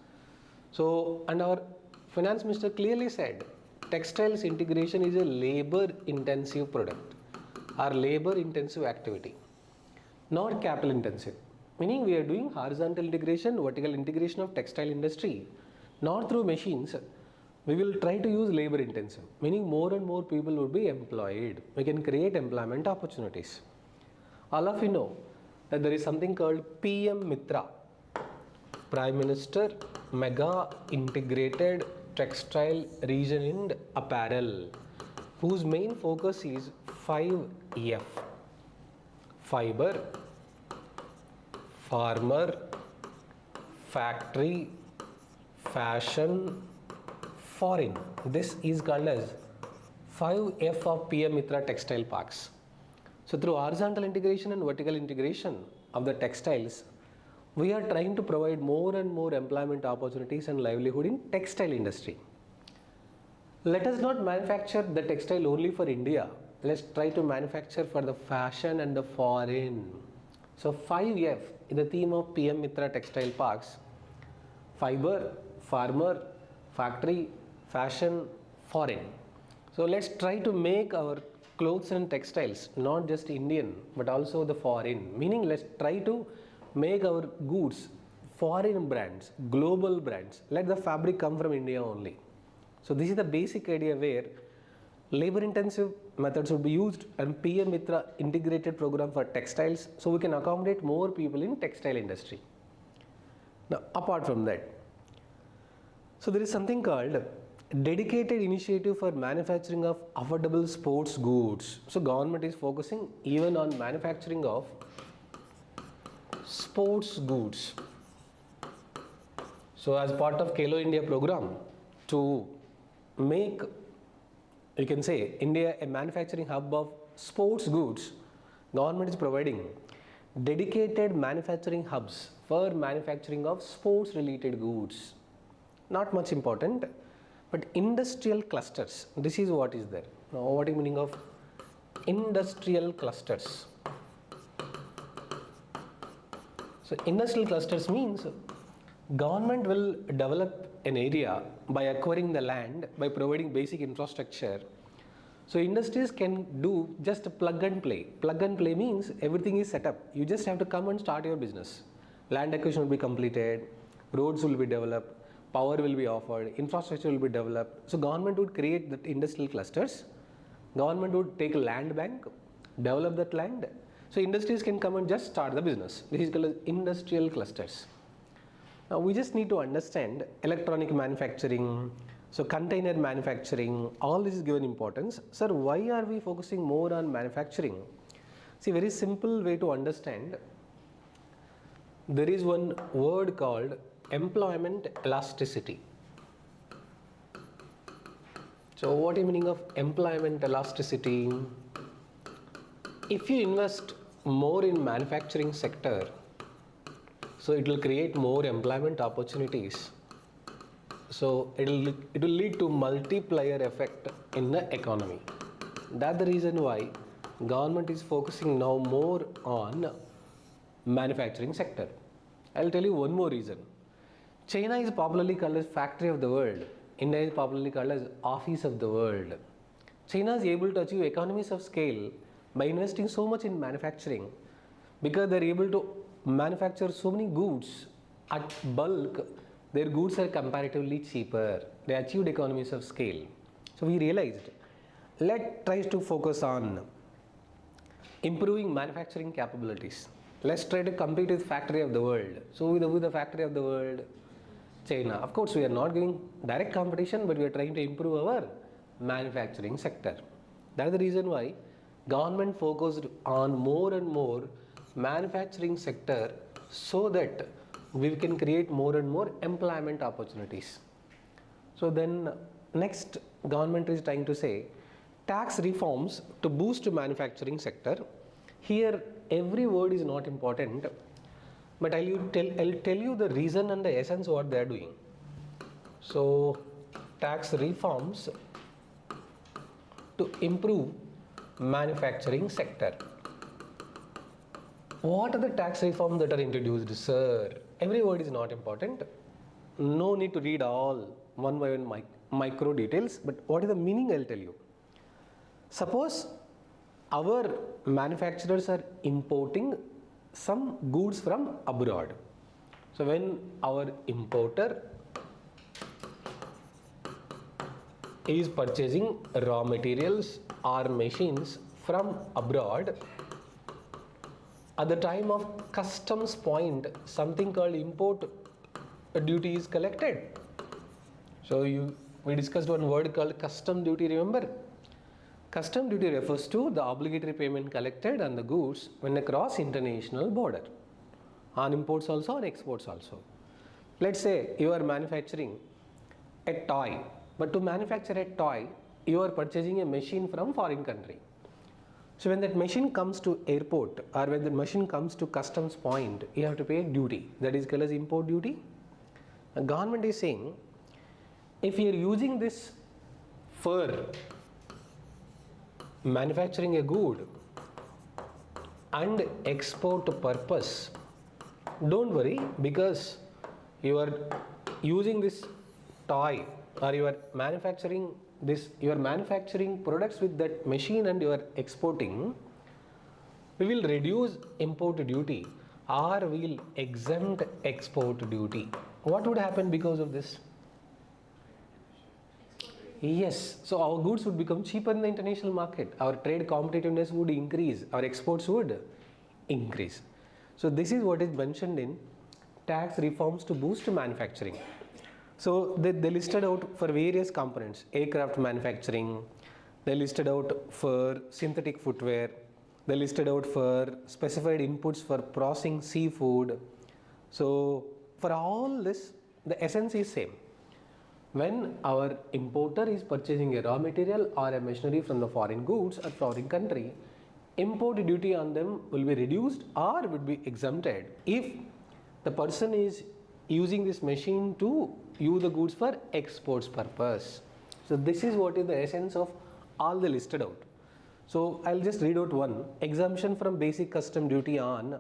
S1: So, and our finance minister clearly said textiles integration is a labor intensive product or labor intensive activity, not capital intensive. Meaning we are doing horizontal integration, vertical integration of textile industry, not through machines. We will try to use labor intensive, meaning more and more people will be employed. We can create employment opportunities. All of you know that there is something called PM Mitra, Prime Minister Mega Integrated Textile Region in Apparel, whose main focus is 5F: fiber, farmer, factory, fashion, foreign. This is called as 5F of PM Mitra textile parks. So through horizontal integration and vertical integration of the textiles, we are trying to provide more and more employment opportunities and livelihood in textile industry. Let us not manufacture the textile only for India. Let's try to manufacture for the fashion and the foreign. So 5F is the theme of PM Mitra textile parks: fiber, farmer, factory, fashion, foreign. So let's try to make our clothes and textiles not just Indian but also the foreign, meaning let's try to make our goods foreign brands, global brands. Let the fabric come from India only. So this is the basic idea where labor intensive methods would be used and PM Mitra integrated program for textiles, so we can accommodate more people in textile industry. Now apart from that, so there is something called dedicated initiative for manufacturing of affordable sports goods. So government is focusing even on manufacturing of sports goods. So as part of Khelo India program to make, you can say, India a manufacturing hub of sports goods, government is providing dedicated manufacturing hubs for manufacturing of sports related goods. Not much important, but industrial clusters, this is what is there. Now what is the meaning of industrial clusters? So industrial clusters means government will develop an area by acquiring the land, by providing basic infrastructure. So industries can do just plug and play. Plug and play means everything is set up. You just have to come and start your business. Land acquisition will be completed, roads will be developed, power will be offered, infrastructure will be developed. So government would create the industrial clusters. Government would take a land bank, develop that land. So industries can come and just start the business. This is called as industrial clusters. Now we just need to understand electronic manufacturing, so container manufacturing, all this is given importance. Sir, why are we focusing more on manufacturing? See, very simple way to understand. There is one word called employment elasticity. So what is the meaning of employment elasticity? If you invest more in manufacturing sector, so it will create more employment opportunities. So it will lead to multiplier effect in the economy. That's the reason why government is focusing now more on manufacturing sector. I'll tell you one more reason. China is popularly called as factory of the world. India is popularly called as office of the world. China is able to achieve economies of scale by investing so much in manufacturing because they're able to manufacture so many goods at bulk. Their goods are comparatively cheaper. They achieved economies of scale. So we realized, let's try to focus on improving manufacturing capabilities. Let's try to compete with factory of the world. So with the factory of the world, China. Of course, we are not giving direct competition, but we are trying to improve our manufacturing sector. That is the reason why government focused on more and more manufacturing sector so that we can create more and more employment opportunities. So then next government is trying to say tax reforms to boost manufacturing sector. Here every word is not important, but I'll tell you the reason and the essence what they are doing. So tax reforms to improve manufacturing sector. What are the tax reforms that are introduced, sir? Every word is not important. No need to read all one by one micro details, but what is the meaning I'll tell you. Suppose our manufacturers are importing some goods from abroad. So when our importer is purchasing raw materials or machines from abroad, at the time of customs point, something called import duty is collected. So we discussed one word called custom duty, remember? Custom duty refers to the obligatory payment collected on the goods when across international border, on imports also, on exports also. Let's say you are manufacturing a toy, but to manufacture a toy, you are purchasing a machine from foreign country. So when that machine comes to airport or when the machine comes to customs point, you have to pay duty. That is called as import duty. The government is saying, if you are using this for manufacturing a good and export purpose, don't worry, because you are using this toy or you are manufacturing products with that machine and you are exporting, we will reduce import duty or we will exempt export duty. What would happen because of this? Yes, so our goods would become cheaper in the international market. Our trade competitiveness would increase. Our exports would increase. So this is what is mentioned in tax reforms to boost manufacturing. So they listed out for various components, aircraft manufacturing, they listed out for synthetic footwear, they listed out for specified inputs for processing seafood. So for all this, the essence is same. When our importer is purchasing a raw material or a machinery from the foreign goods or foreign country, import duty on them will be reduced or would be exempted if the person is using this machine to use the goods for exports purpose. So this is what is the essence of all the listed out. So I'll just read out one. Exemption from basic custom duty on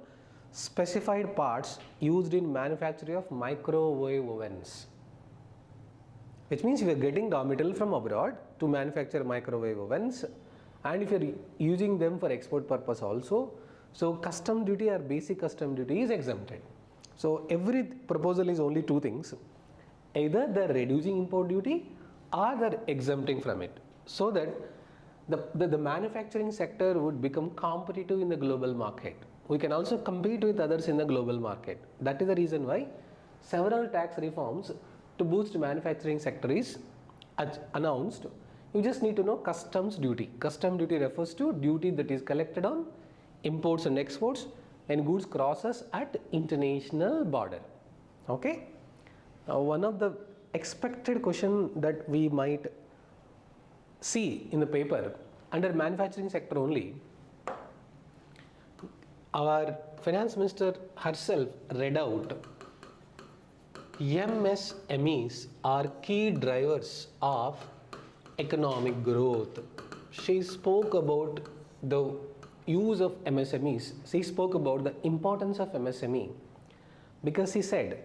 S1: specified parts used in manufacture of microwave ovens. Which means we are getting raw material from abroad to manufacture microwave ovens, and if you are using them for export purpose also, so custom duty or basic custom duty is exempted. So every proposal is only two things. Either they are reducing import duty or they are exempting from it, so that the manufacturing sector would become competitive in the global market. We can also compete with others in the global market. That is the reason why several tax reforms to boost manufacturing sector is announced. You just need to know customs duty. Custom duty refers to duty that is collected on imports and exports when goods crosses at international border. Okay. Now one of the expected question that we might see in the paper under manufacturing sector only, our finance minister herself read out MSMEs are key drivers of economic growth. She spoke about the use of MSMEs. She spoke about the importance of MSME because she said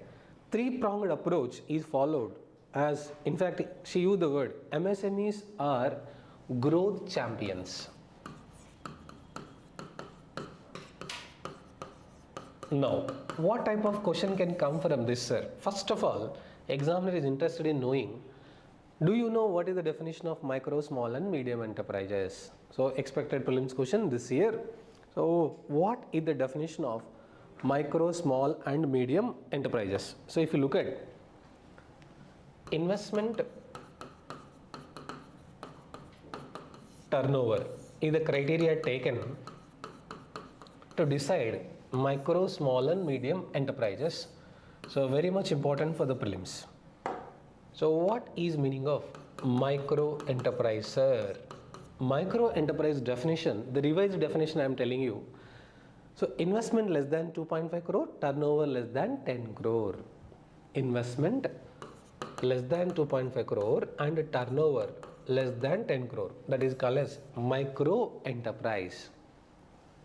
S1: three-pronged approach is followed, as in fact she used the word MSMEs are growth champions. Now, what type of question can come from this, sir? First of all, examiner is interested in knowing, do you know what is the definition of micro, small and medium enterprises? So, expected prelims question this year. So, what is the definition of micro, small and medium enterprises? So, if you look at investment turnover is the criteria taken to decide micro, small and medium enterprises. So very much important for the prelims. So what is meaning of micro enterprise, sir? Micro enterprise definition, the revised definition I am telling you. So investment less than 2.5 crore, turnover less than 10 crore. Investment less than 2.5 crore and turnover less than 10 crore. That is called as micro enterprise.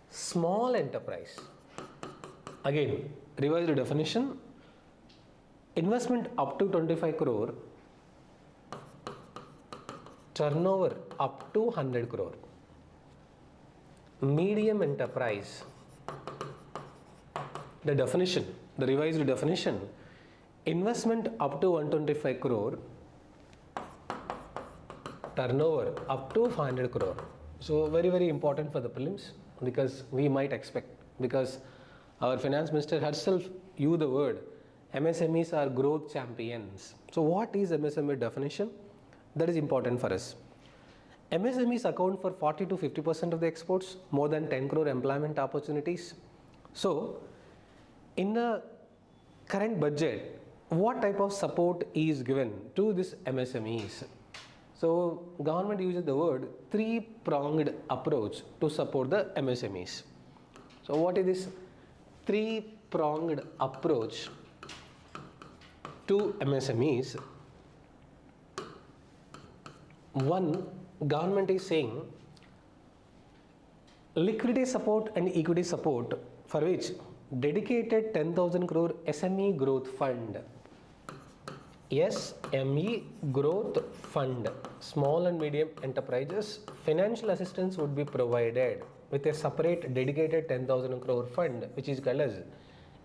S1: Small enterprise. Again, revised definition. Investment up to 25 crore, turnover up to 100 crore. Medium enterprise. The definition, the revised definition, investment up to 125 crore, turnover up to 500 crore. So very, very important for the prelims, because we might expect, because our finance minister herself used the word MSMEs are growth champions. So what is MSME definition? That is important for us. MSMEs account for 40 to 50% of the exports, more than 10 crore employment opportunities. So in the current budget, what type of support is given to this MSMEs? So government uses the word three-pronged approach to support the MSMEs. So what is this three-pronged approach to MSMEs? One, government is saying liquidity support and equity support, for which dedicated 10,000 crore SME growth fund, SME growth fund, small and medium enterprises, financial assistance would be provided with a separate dedicated 10,000 crore fund, which is called as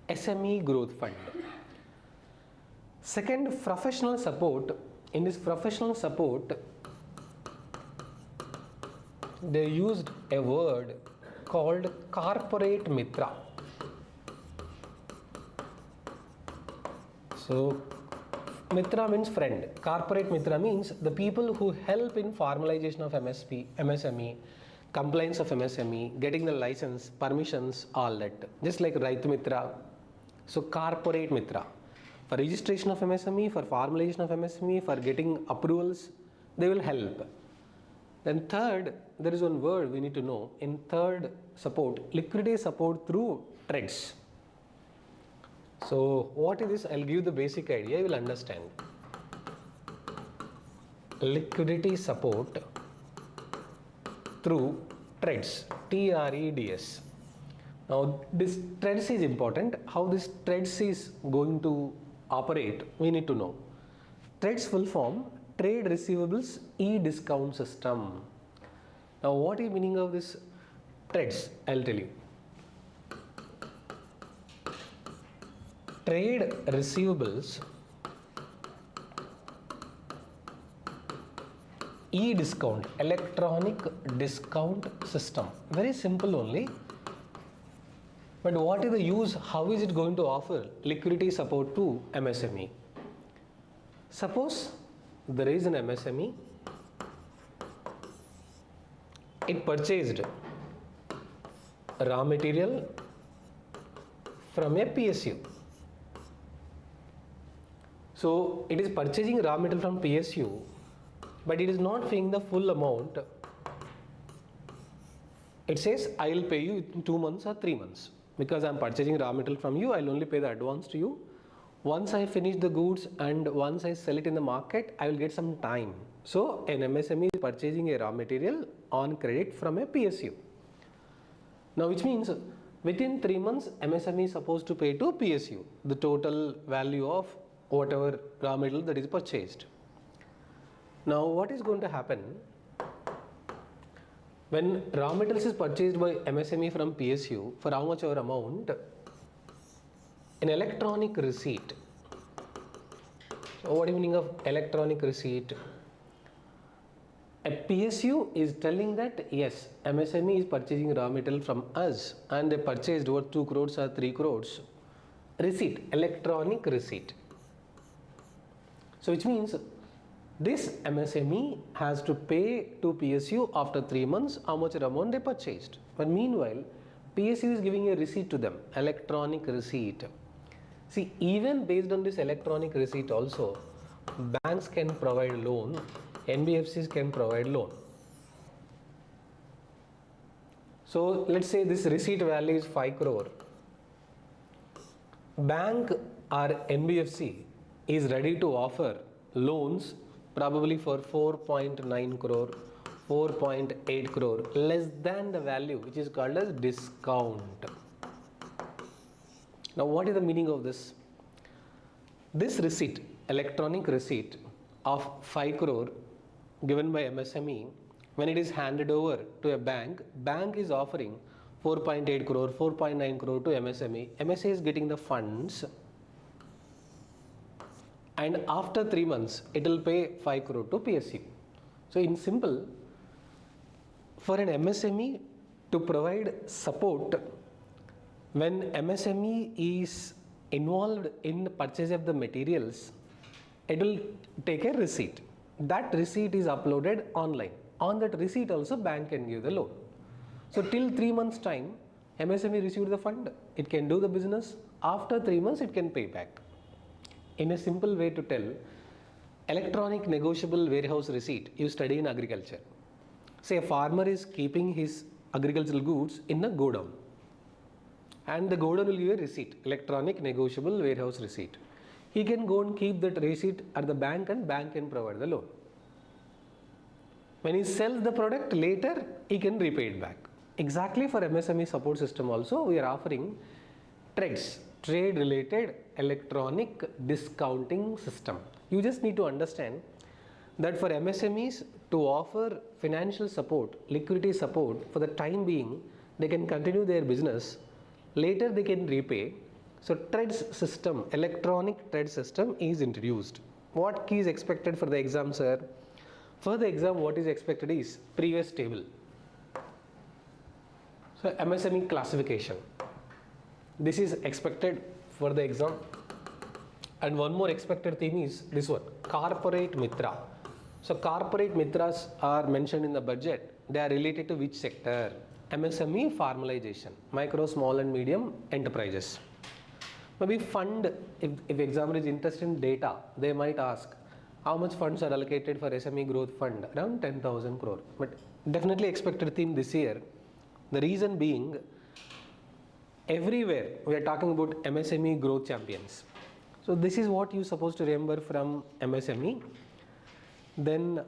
S1: SME growth fund. Second, professional support. In this professional support, they used a word called corporate mitra. So mitra means friend. Corporate mitra means the people who help in formalization of MSME, compliance of MSME, getting the license, permissions, all that. Just like Raitu Mitra. So corporate mitra. For registration of MSME, for formalization of MSME, for getting approvals, they will help. Then third, there is one word we need to know. In third support, liquidity support through TREDS. So what is this? I'll give the basic idea, you will understand. Liquidity support through TREDS, TREDS. Now this TREDS is important. How this TREDS is going to operate, we need to know. TREDS full form, Trade Receivables E-Discount System. Now what is the meaning of this TREDS? I'll tell you. Trade Receivables E-Discount, electronic discount system. Very simple only. But what is the use? How is it going to offer liquidity support to MSME? Suppose there is an MSME, it purchased raw material from a PSU. So it is purchasing raw material from PSU, but it is not paying the full amount. It says, I will pay you in 2 months or 3 months. Because I am purchasing raw material from you, I will only pay the advance to you. Once I finish the goods and once I sell it in the market, I will get some time. So an MSME is purchasing a raw material on credit from a PSU. Now which means within 3 months, MSME is supposed to pay to PSU the total value of whatever raw material that is purchased. Now what is going to happen? When raw materials is purchased by MSME from PSU for how much ever amount, an electronic receipt. So what is the meaning of electronic receipt? A PSU is telling that yes, MSME is purchasing raw material from us and they purchased worth 2 crores or 3 crores. Receipt, electronic receipt. So which means this MSME has to pay to PSU after 3 months how much amount they purchased. But meanwhile, PSU is giving a receipt to them, electronic receipt. See, even based on this electronic receipt also, banks can provide loan, NBFCs can provide loan. So let's say this receipt value is 5 crore. Bank or NBFC is ready to offer loans probably for 4.9 crore, 4.8 crore, less than the value, which is called as discount. Now what is the meaning of this? This receipt, electronic receipt of 5 crore given by MSME, when it is handed over to a bank, bank is offering 4.8 crore, 4.9 crore to MSME. MSME is getting the funds, and after 3 months it will pay 5 crore to PSU. So in simple, for an MSME to provide support when MSME is involved in purchase of the materials, it will take a receipt. That receipt is uploaded online. On that receipt also bank can give the loan. So till 3 months time, MSME received the fund, it can do the business. After 3 months it can pay back. In a simple way to tell, electronic negotiable warehouse receipt you study in agriculture. Say a farmer is keeping his agricultural goods in a godown, and the godown will give a receipt, electronic negotiable warehouse receipt. He can go and keep that receipt at the bank, and bank can provide the loan. When he sells the product later, he can repay it back. Exactly for MSME support system also, we are offering TREDS, trade related electronic discounting system. You just need to understand that for MSMEs to offer financial support, liquidity support for the time being, they can continue their business, later they can repay. So TREDS system, electronic TREDS system is introduced. What key is expected for the exam, sir? For the exam, what is expected is previous table. So MSME classification. This is expected for the exam. And one more expected theme is this one, corporate mitra. So corporate mitras are mentioned in the budget. They are related to which sector? MSME formalization, micro, small and medium enterprises. Maybe fund, if examiner is interested in data, they might ask how much funds are allocated for SME growth fund, around 10,000 crore. But definitely expected theme this year. The reason being, everywhere we are talking about MSME growth champions. So this is what you're supposed to remember from MSME. Then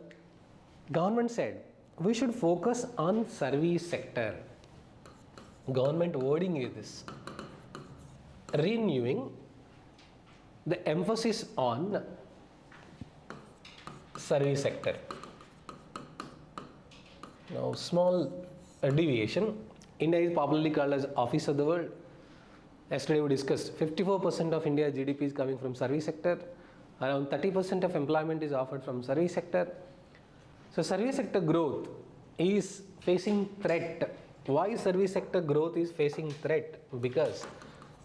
S1: government said we should focus on service sector. Government wording is this, renewing the emphasis on service sector. Now small deviation, India is popularly called as office of the world. Yesterday we discussed 54% of India's GDP is coming from service sector. Around 30% of employment is offered from service sector. So service sector growth is facing threat. Why service sector growth is facing threat? Because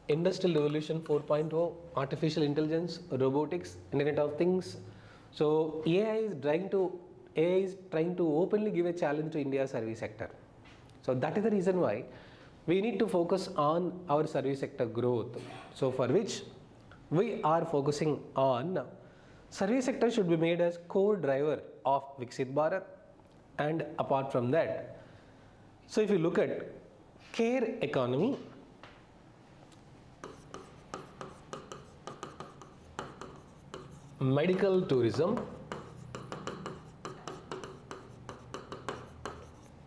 S1: Industrial Revolution 4.0, artificial intelligence, robotics, Internet of Things. So AI is trying to openly give a challenge to India's service sector. So that is the reason why we need to focus on our service sector growth. So for which we are focusing on service sector should be made as core driver of Viksit Bharat. And apart from that, so if you look at care economy, medical tourism,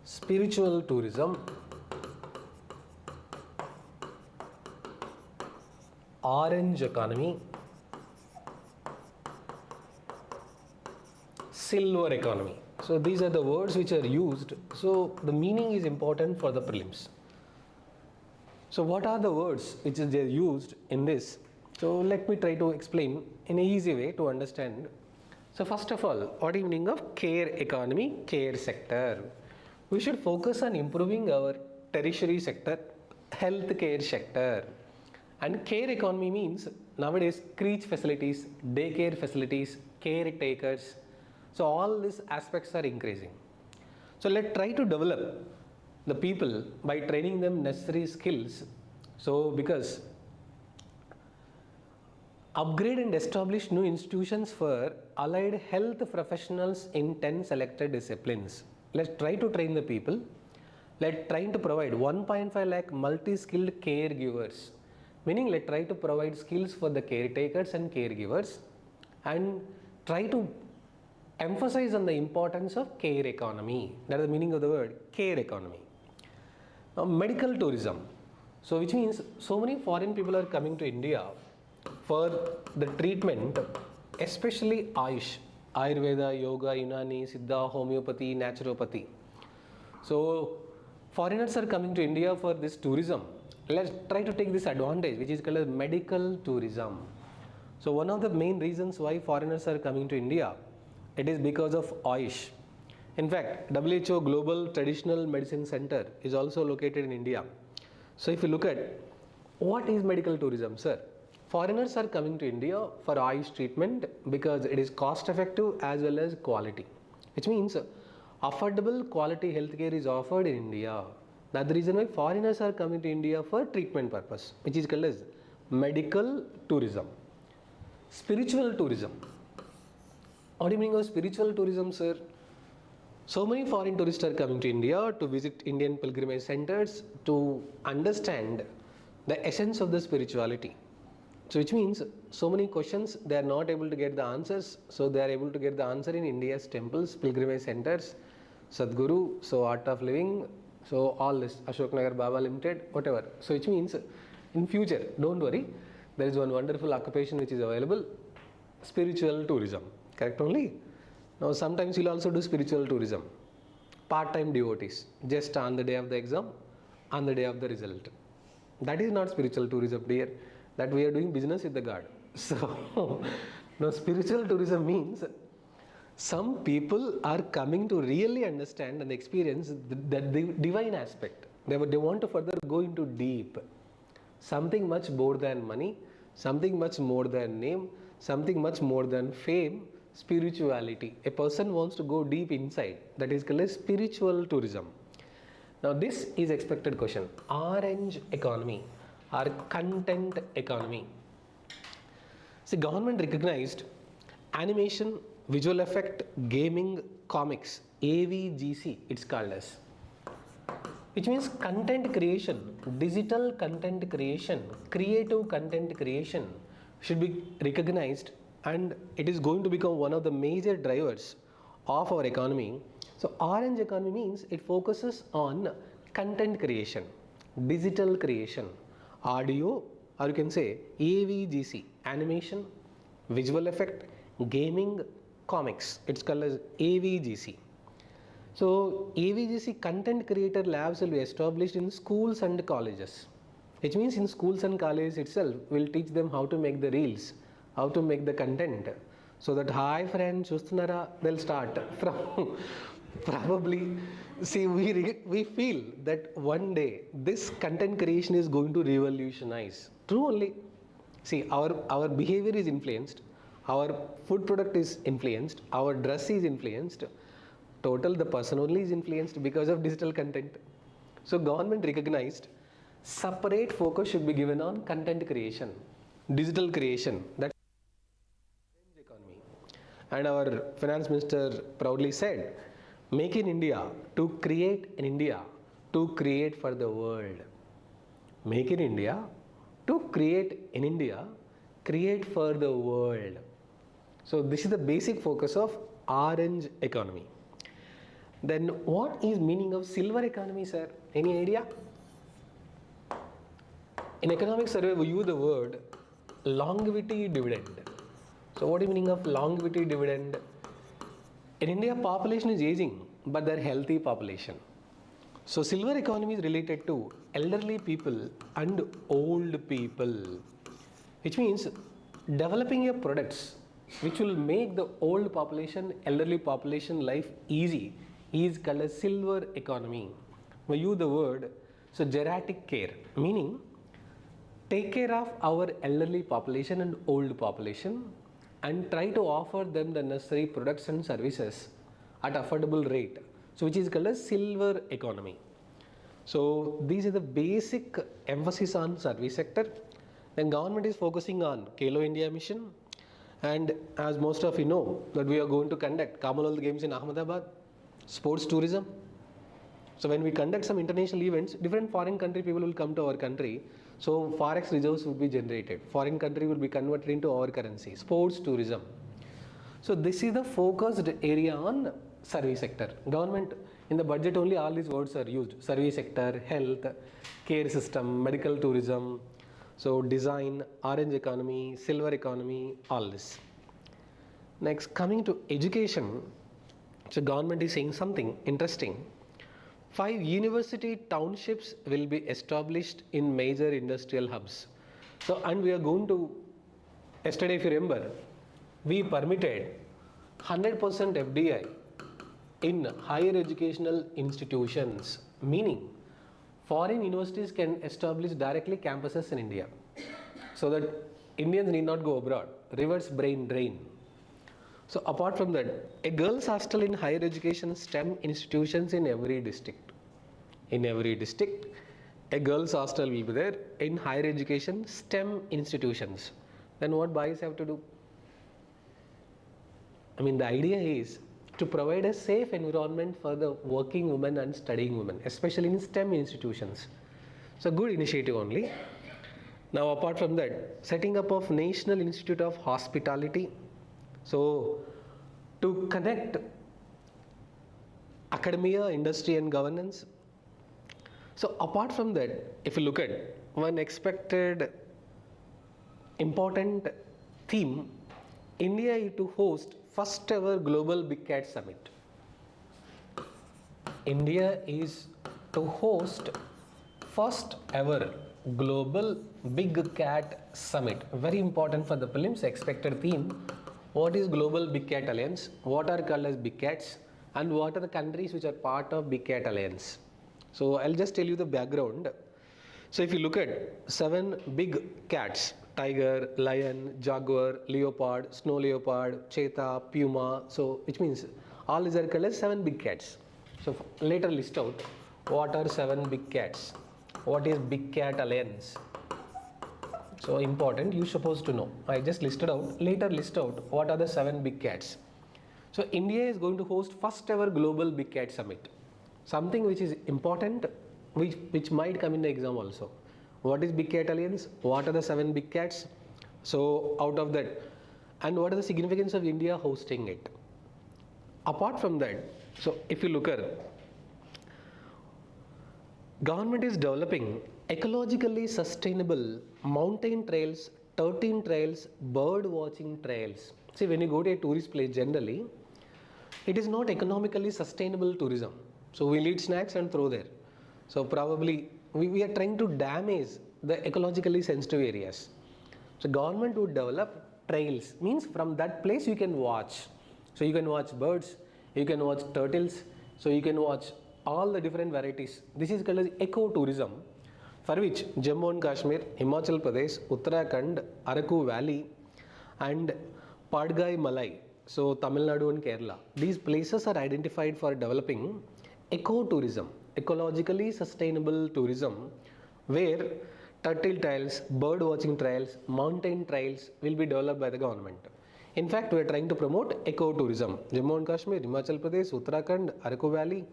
S1: spiritual tourism, orange economy, silver economy. So these are the words which are used. So the meaning is important for the prelims. So what are the words which are used in this? So let me try to explain in an easy way to understand. So first of all, what is the meaning of care economy, care sector? We should focus on improving our tertiary sector, healthcare sector. And care economy means nowadays creche facilities, daycare facilities, caretakers. So all these aspects are increasing. So let's try to develop the people by training them necessary skills. So because upgrade and establish new institutions for allied health professionals in 10 selected disciplines. Let's try to train the people. Let's try to provide 1.5 lakh multi-skilled caregivers. Meaning let's try to provide skills for the caretakers and caregivers and try to emphasize on the importance of care economy. That is the meaning of the word care economy. Now medical tourism. So which means so many foreign people are coming to India for the treatment, especially Ayush, Ayurveda, Yoga, Unani, Siddha, Homeopathy, Naturopathy. So foreigners are coming to India for this tourism. Let's try to take this advantage, which is called as medical tourism. So one of the main reasons why foreigners are coming to India, it is because of Ayush. In fact, WHO Global Traditional Medicine Center is also located in India. So if you look at what is medical tourism, sir? Foreigners are coming to India for Ayush treatment because it is cost effective as well as quality. Which means affordable quality healthcare is offered in India. That's the reason why foreigners are coming to India for treatment purpose, which is called as medical tourism. Spiritual tourism. What do you mean of spiritual tourism, sir? So many foreign tourists are coming to India to visit Indian pilgrimage centers to understand the essence of the spirituality. So which means so many questions they are not able to get the answers, so they are able to get the answer in India's temples, pilgrimage centers, Sadhguru, so art of living, so all this, Ashok Nagar Baba Limited, whatever. So which means in future, don't worry, there is one wonderful occupation which is available, spiritual tourism, correct only? Now sometimes you'll also do spiritual tourism, part-time devotees, just on the day of the exam, on the day of the result. That is not spiritual tourism, dear. That we are doing business with the God. So now spiritual tourism means some people are coming to really understand and experience the divine aspect. They want to further go into deep. Something much more than money, something much more than name, something much more than fame, spirituality. A person wants to go deep inside. That is called spiritual tourism. Now this is expected question. Orange economy or content economy. See, government recognized animation, visual effect, gaming, comics, AVGC it's called as. Which means content creation, digital content creation, creative content creation should be recognized, and it is going to become one of the major drivers of our economy. So orange economy means it focuses on content creation, digital creation, audio, or you can say AVGC, animation, visual effect, gaming, comics. It's called as AVGC. So AVGC content creator labs will be established in schools and colleges. Which means in schools and colleges itself, we'll teach them how to make the reels, how to make the content. So that, hi friends, chustunara, they'll start from probably, see, we feel that one day this content creation is going to revolutionize. True only. See, our behavior is influenced, our food product is influenced, our dress is influenced, total the person only is influenced because of digital content. So government recognized separate focus should be given on content creation, digital creation. That's economy. And our finance minister proudly said, make in India to create in India to create for the world. Make in India to create in India, create for the world. So this is the basic focus of orange economy. Then what is meaning of silver economy, sir? Any idea? In economic survey, we use the word longevity dividend. So what is meaning of longevity dividend? In India, population is aging, but they're healthy population. So silver economy is related to elderly people and old people, which means developing your products which will make the old population, elderly population life easy is called a silver economy. We use the word, so geriatric care, meaning take care of our elderly population and old population and try to offer them the necessary products and services at affordable rate. So which is called as silver economy. So these are the basic emphasis on service sector. Then government is focusing on Kalo India mission, and as most of you know that we are going to conduct Commonwealth Games in Ahmedabad, sports tourism. So when we conduct some international events, different foreign country people will come to our country. So forex reserves will be generated. Foreign country will be converted into our currency. Sports tourism. So this is the focused area on service sector. Government in the budget only all these words are used. Service sector, health, care system, medical tourism, so design, orange economy, silver economy, all this. Next, coming to education. So government is saying something interesting. 5 university townships will be established in major industrial hubs. So, and we are going to, yesterday if you remember, we permitted 100% FDI in higher educational institutions, meaning foreign universities can establish directly campuses in India, so that Indians need not go abroad. Reverse brain drain. So apart from that, a girls' hostel in higher education STEM institutions in every district. In every district, a girls' hostel will be there in higher education STEM institutions. Then what boys have to do? I mean, the idea is to provide a safe environment for the working women and studying women, especially in STEM institutions. So good initiative only. Now apart from that, setting up of National Institute of Hospitality. So to connect academia, industry and governance. So apart from that, if you look at one expected important theme, India is to host first ever Global Big Cat Summit. India is to host first ever Global Big Cat Summit. Very important for the prelims expected theme. What is Global Big Cat Alliance? What are called as Big Cats? And what are the countries which are part of Big Cat Alliance? So I'll just tell you the background. So if you look at 7 big cats, tiger, lion, jaguar, leopard, snow leopard, cheetah, puma, so which means all these are called as 7 big cats. So later list out what are 7 big cats, what is Big Cat Alliance. So important, you supposed to know. I just listed out, later list out what are the 7 big cats. So India is going to host first ever Global Big Cat Summit. Something which is important, which might come in the exam also. What is Big Cat Alliance? What are the 7 big cats? So out of that, and what is the significance of India hosting it? Apart from that, so if you look at, government is developing ecologically sustainable mountain trails, 13 trails, bird watching trails. See, when you go to a tourist place generally, it is not economically sustainable tourism. So we'll eat snacks and throw there. So probably we are trying to damage the ecologically sensitive areas. So government would develop trails, means from that place you can watch. So you can watch birds, you can watch turtles, so you can watch all the different varieties. This is called as eco-tourism, for which Jammu and Kashmir, Himachal Pradesh, Uttarakhand, Araku Valley and Padgai Malai, so Tamil Nadu and Kerala. These places are identified for developing eco-tourism, ecologically sustainable tourism, where turtle trails, bird watching trails, mountain trails will be developed by the government. In fact, we are trying to promote eco-tourism. Jammu and Kashmir, Himachal Pradesh, Uttarakhand, Araku Valley.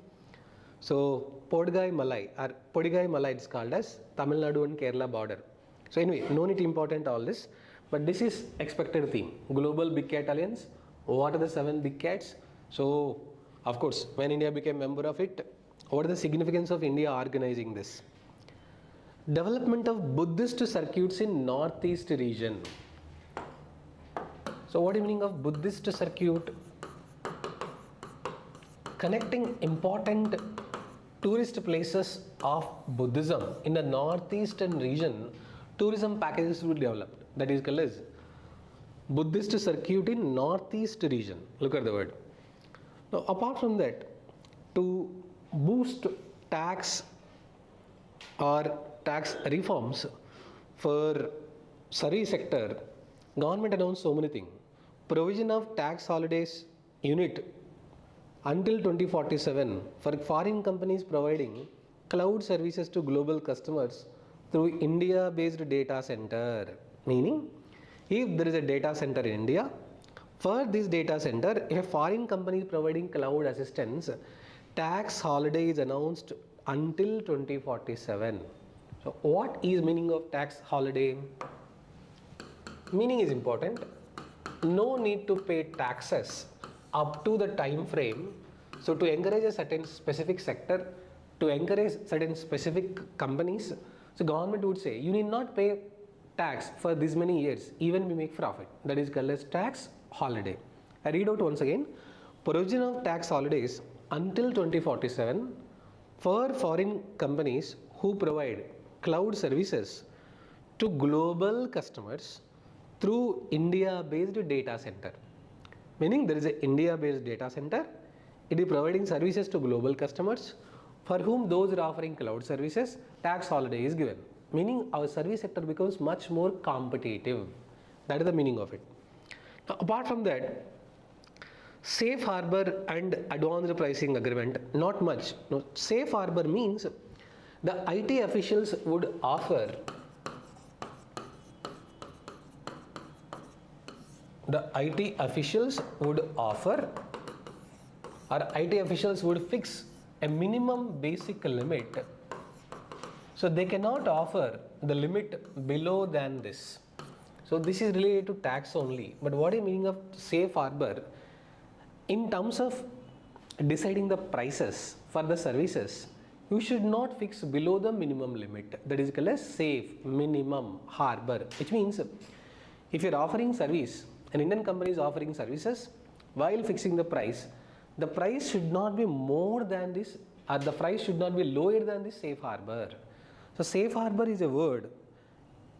S1: So Podgai Malai is called as Tamil Nadu and Kerala border. So anyway, no need to important all this, but this is expected theme. Global Big Cat Alliance. What are the 7 big cats? So of course, when India became member of it, what is the significance of India organizing this? Development of Buddhist circuits in Northeast region. So what is the meaning of Buddhist circuit? Connecting important tourist places of Buddhism in the northeastern region, tourism packages will be developed. That is called as Buddhist circuit in northeast region. Look at the word. Now apart from that, to boost tax or tax reforms, for Surrey sector, government announced so many things. Provision of tax holidays unit until 2047 for foreign companies providing cloud services to global customers through India-based data center. Meaning, if there is a data center in India, for this data center, if a foreign company is providing cloud assistance, tax holiday is announced until 2047. So, what is meaning of tax holiday? Meaning is important. No need to pay taxes up to the time frame. So, to encourage a certain specific sector, to encourage certain specific companies, so government would say you need not pay tax for this many years, even we make profit. That is called as tax holiday. I read out once again. Provision of tax holidays until 2047 for foreign companies who provide cloud services to global customers through India-based data center. Meaning there is an India-based data center. It is providing services to global customers for whom those are offering cloud services, tax holiday is given. Meaning our service sector becomes much more competitive. That is the meaning of it. Now, apart from that, safe harbor and advanced pricing agreement, not much. No, safe harbor means the IT officials would offer IT officials would fix a minimum basic limit. So they cannot offer the limit below than this. So this is related to tax only. But what is meaning of safe harbor? In terms of deciding the prices for the services, you should not fix below the minimum limit. That is called as safe minimum harbor, which means if you are offering service, an Indian company is offering services, while fixing the price should not be more than this, or the price should not be lower than this safe harbor. So safe harbor is a word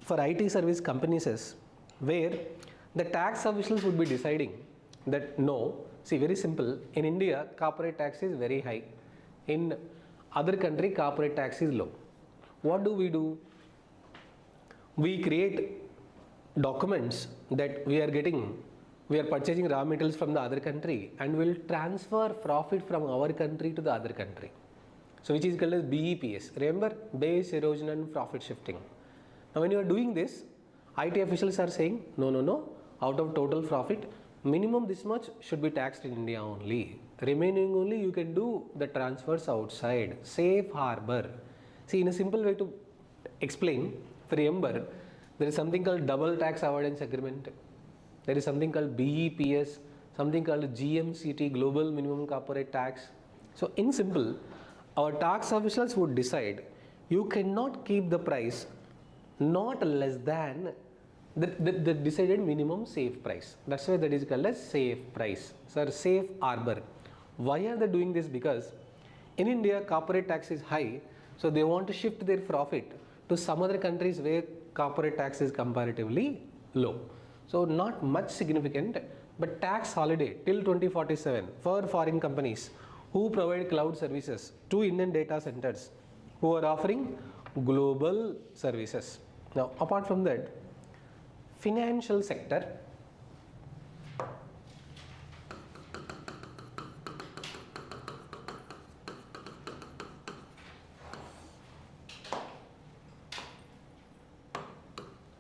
S1: for IT service companies where the tax officials would be deciding that no, see, very simple, in India corporate tax is very high, in other country corporate tax is low. What do? We create documents that we are purchasing raw materials from the other country and will transfer profit from our country to the other country. So which is called as BEPS. Remember, base erosion and profit shifting. Now when you are doing this, IT officials are saying no, out of total profit, minimum this much should be taxed in India only. Remaining only you can do the transfers outside. Safe harbor. See, in a simple way to explain, remember, there is something called double tax avoidance agreement. There is something called BEPS, something called GMCT, Global Minimum Corporate Tax. So in simple, our tax officials would decide you cannot keep the price not less than the decided minimum safe price. That's why that is called as safe price. So safe harbor. Why are they doing this? Because in India corporate tax is high, so they want to shift their profit to some other countries where corporate tax is comparatively low. So not much significant, but tax holiday till 2047 for foreign companies who provide cloud services to Indian data centers who are offering global services. Now apart from that, financial sector,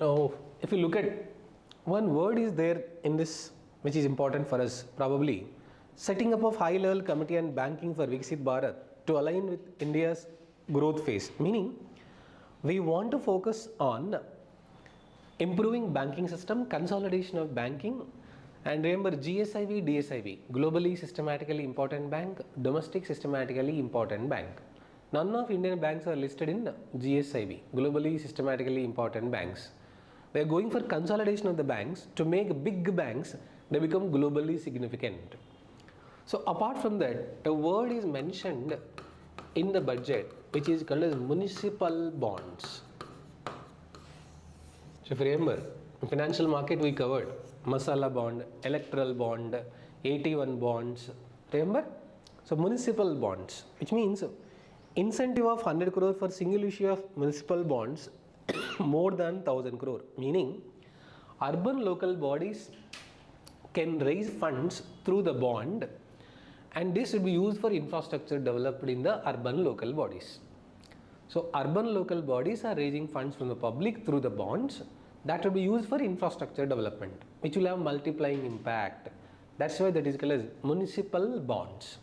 S1: now if you look at one word is there in this which is important for us, probably setting up of high level committee on banking for Viksit Bharat to align with India's growth phase, meaning we want to focus on improving banking system, consolidation of banking, and remember GSIB, DSIB, globally systematically important bank, domestic systematically important bank. None of Indian banks are listed in GSIB, globally systematically important banks. They are going for consolidation of the banks to make big banks, they become globally significant. So apart from that, the word is mentioned in the budget which is called as municipal bonds. So if you remember, in financial market we covered masala bond, electoral bond, 81 bonds, remember? So municipal bonds, which means incentive of 100 crore for single issue of municipal bonds more than 1000 crore, meaning urban local bodies can raise funds through the bond, and this should be used for infrastructure developed in the urban local bodies. So urban local bodies are raising funds from the public through the bonds that will be used for infrastructure development, which will have multiplying impact. That's why that is called as municipal bonds.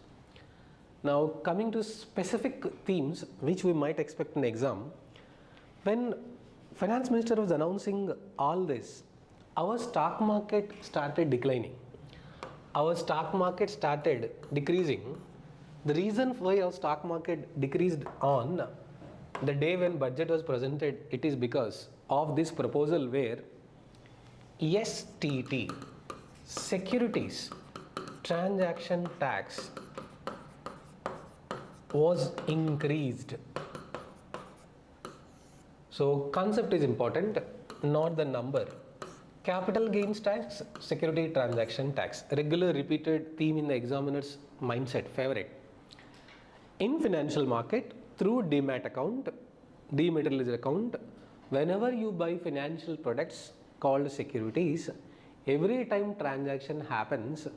S1: Now coming to specific themes which we might expect in the exam, when finance minister was announcing all this, our stock market started declining. Our stock market started decreasing. The reason why our stock market decreased on the day when budget was presented, it is because of this proposal where STT, securities transaction tax, was increased. So concept is important, not the number. Capital gains tax, security transaction tax, regular repeated theme in the examiner's mindset, favorite. In financial market, through demat account, dematerialized account, whenever you buy financial products called securities, every time transaction happens,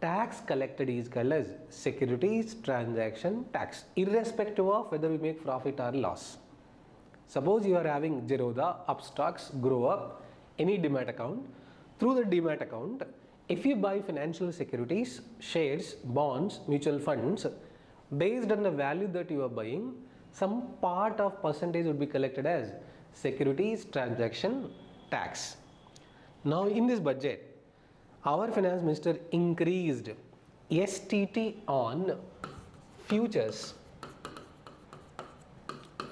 S1: tax collected is called as securities transaction tax, irrespective of whether we make profit or loss. Suppose you are having Zerodha, Upstocks, Grow Up, any demat account. Through the demat account, if you buy financial securities, shares, bonds, mutual funds, based on the value that you are buying, some part of percentage would be collected as securities transaction tax. Now in this budget, our finance minister increased STT on futures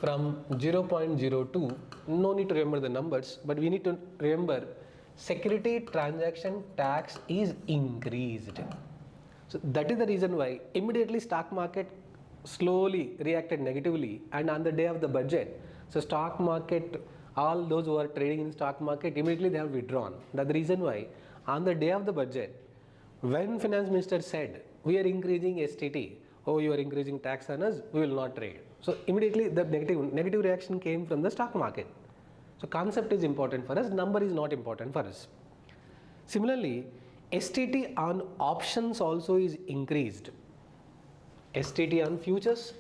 S1: from 0.02, no need to remember the numbers, but we need to remember security transaction tax is increased. So that is the reason why immediately stock market slowly reacted negatively, and on the day of the budget, so stock market, all those who are trading in stock market, immediately they have withdrawn. That's the reason why on the day of the budget, when finance minister said we are increasing STT, oh, you are increasing tax on us, we will not trade. So immediately the negative reaction came from the stock market. So concept is important for us, number is not important for us. Similarly, STT on options also is increased. STT on futures,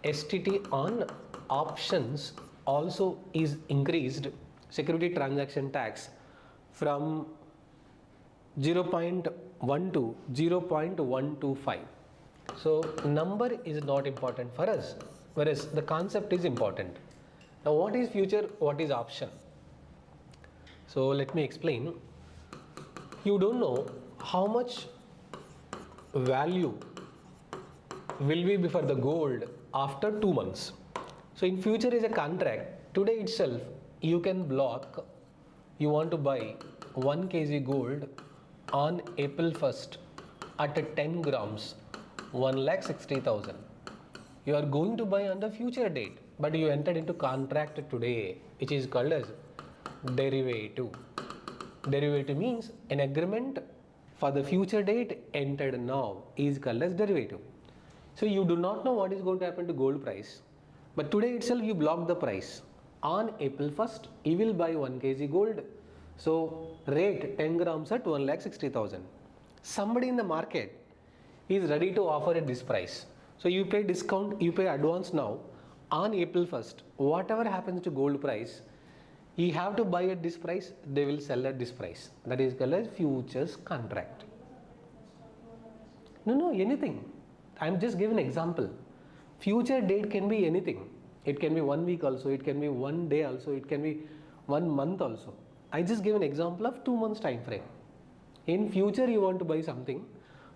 S1: STT on options also is increased, security transaction tax, from 0.1 to 0.125. So number is not important for us, whereas the concept is important. Now what is future, what is option? So let me explain. You don't know how much value will be for the gold after 2 months. So in future is a contract. Today itself you can block, you want to buy 1 kg gold on April 1st at 10 grams, 1,60,000. You are going to buy on the future date, but you entered into contract today, which is called as derivative. Derivative means an agreement for the future date entered now is called as derivative. So you do not know what is going to happen to gold price, but today itself you block the price. On April 1st, you will buy 1 kg gold. So rate 10 grams at 1,60,000. Somebody in the market is ready to offer at this price. So you pay discount, you pay advance now. On April 1st, whatever happens to gold price, you have to buy at this price, they will sell at this price. That is called as futures contract. No, anything. I am just giving an example. Future date can be anything. It can be 1 week also, it can be 1 day also, it can be 1 month also. I just give an example of 2 months time frame. In future you want to buy something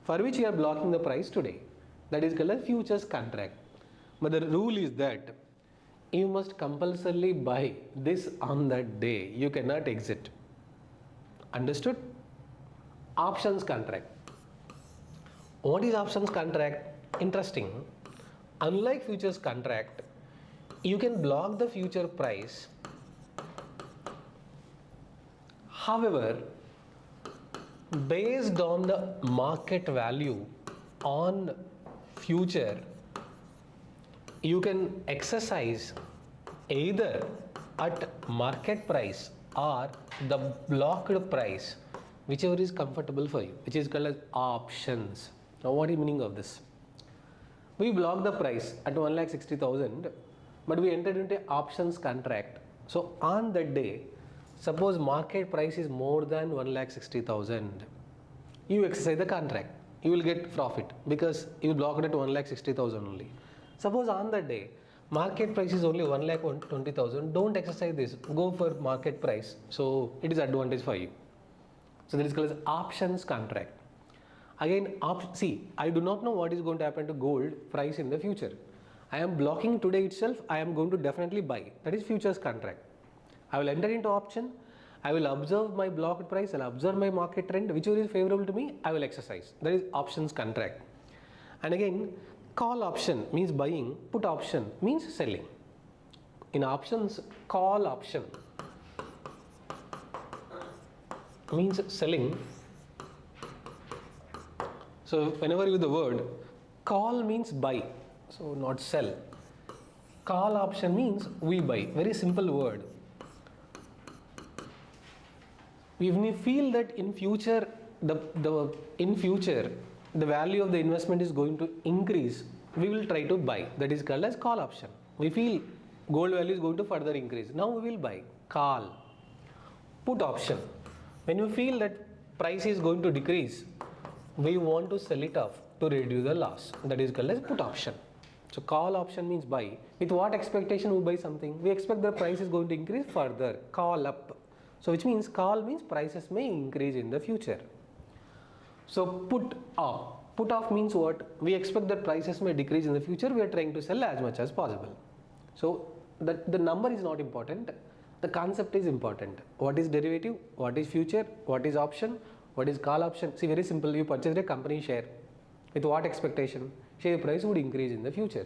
S1: for which you are blocking the price today. That is called as futures contract. But the rule is that you must compulsorily buy this on that day. You cannot exit. Understood? Options contract. What is options contract? Interesting. Unlike futures contract, you can block the future price. However, based on the market value on future, you can exercise either at market price or the blocked price, whichever is comfortable for you, which is called as options. Now what is the meaning of this? We block the price at 1,60,000, but we entered into options contract. So on that day, suppose market price is more than 1,60,000, you exercise the contract, you will get profit because you blocked at 1,60,000 only. Suppose on that day, market price is only 1,20,000, don't exercise this, go for market price. So it is advantage for you. So that is called as options contract. Again, see, I do not know what is going to happen to gold price in the future. I am blocking today itself, I am going to definitely buy. That is futures contract. I will enter into option, I will observe my blocked price, I will observe my market trend, whichever is favorable to me, I will exercise. That is options contract. And again, call option means buying, put option means selling. In options, call option means selling. So whenever you use the word, call means buy, so not sell. Call option means we buy, very simple word. When we feel that in future, the value of the investment is going to increase, we will try to buy. That is called as call option. We feel gold value is going to further increase, now we will buy, call. Put option, when you feel that price is going to decrease, we want to sell it off to reduce the loss. That is called as put option. So call option means buy. With what expectation we buy something? We expect the price is going to increase further, call up. So which means call means prices may increase in the future. So put off. Put off means what? We expect that prices may decrease in the future, we are trying to sell as much as possible. So the number is not important, the concept is important. What is derivative? What is future? What is option? What is call option? See, very simple, you purchased a company share. With what expectation? Share price would increase in the future.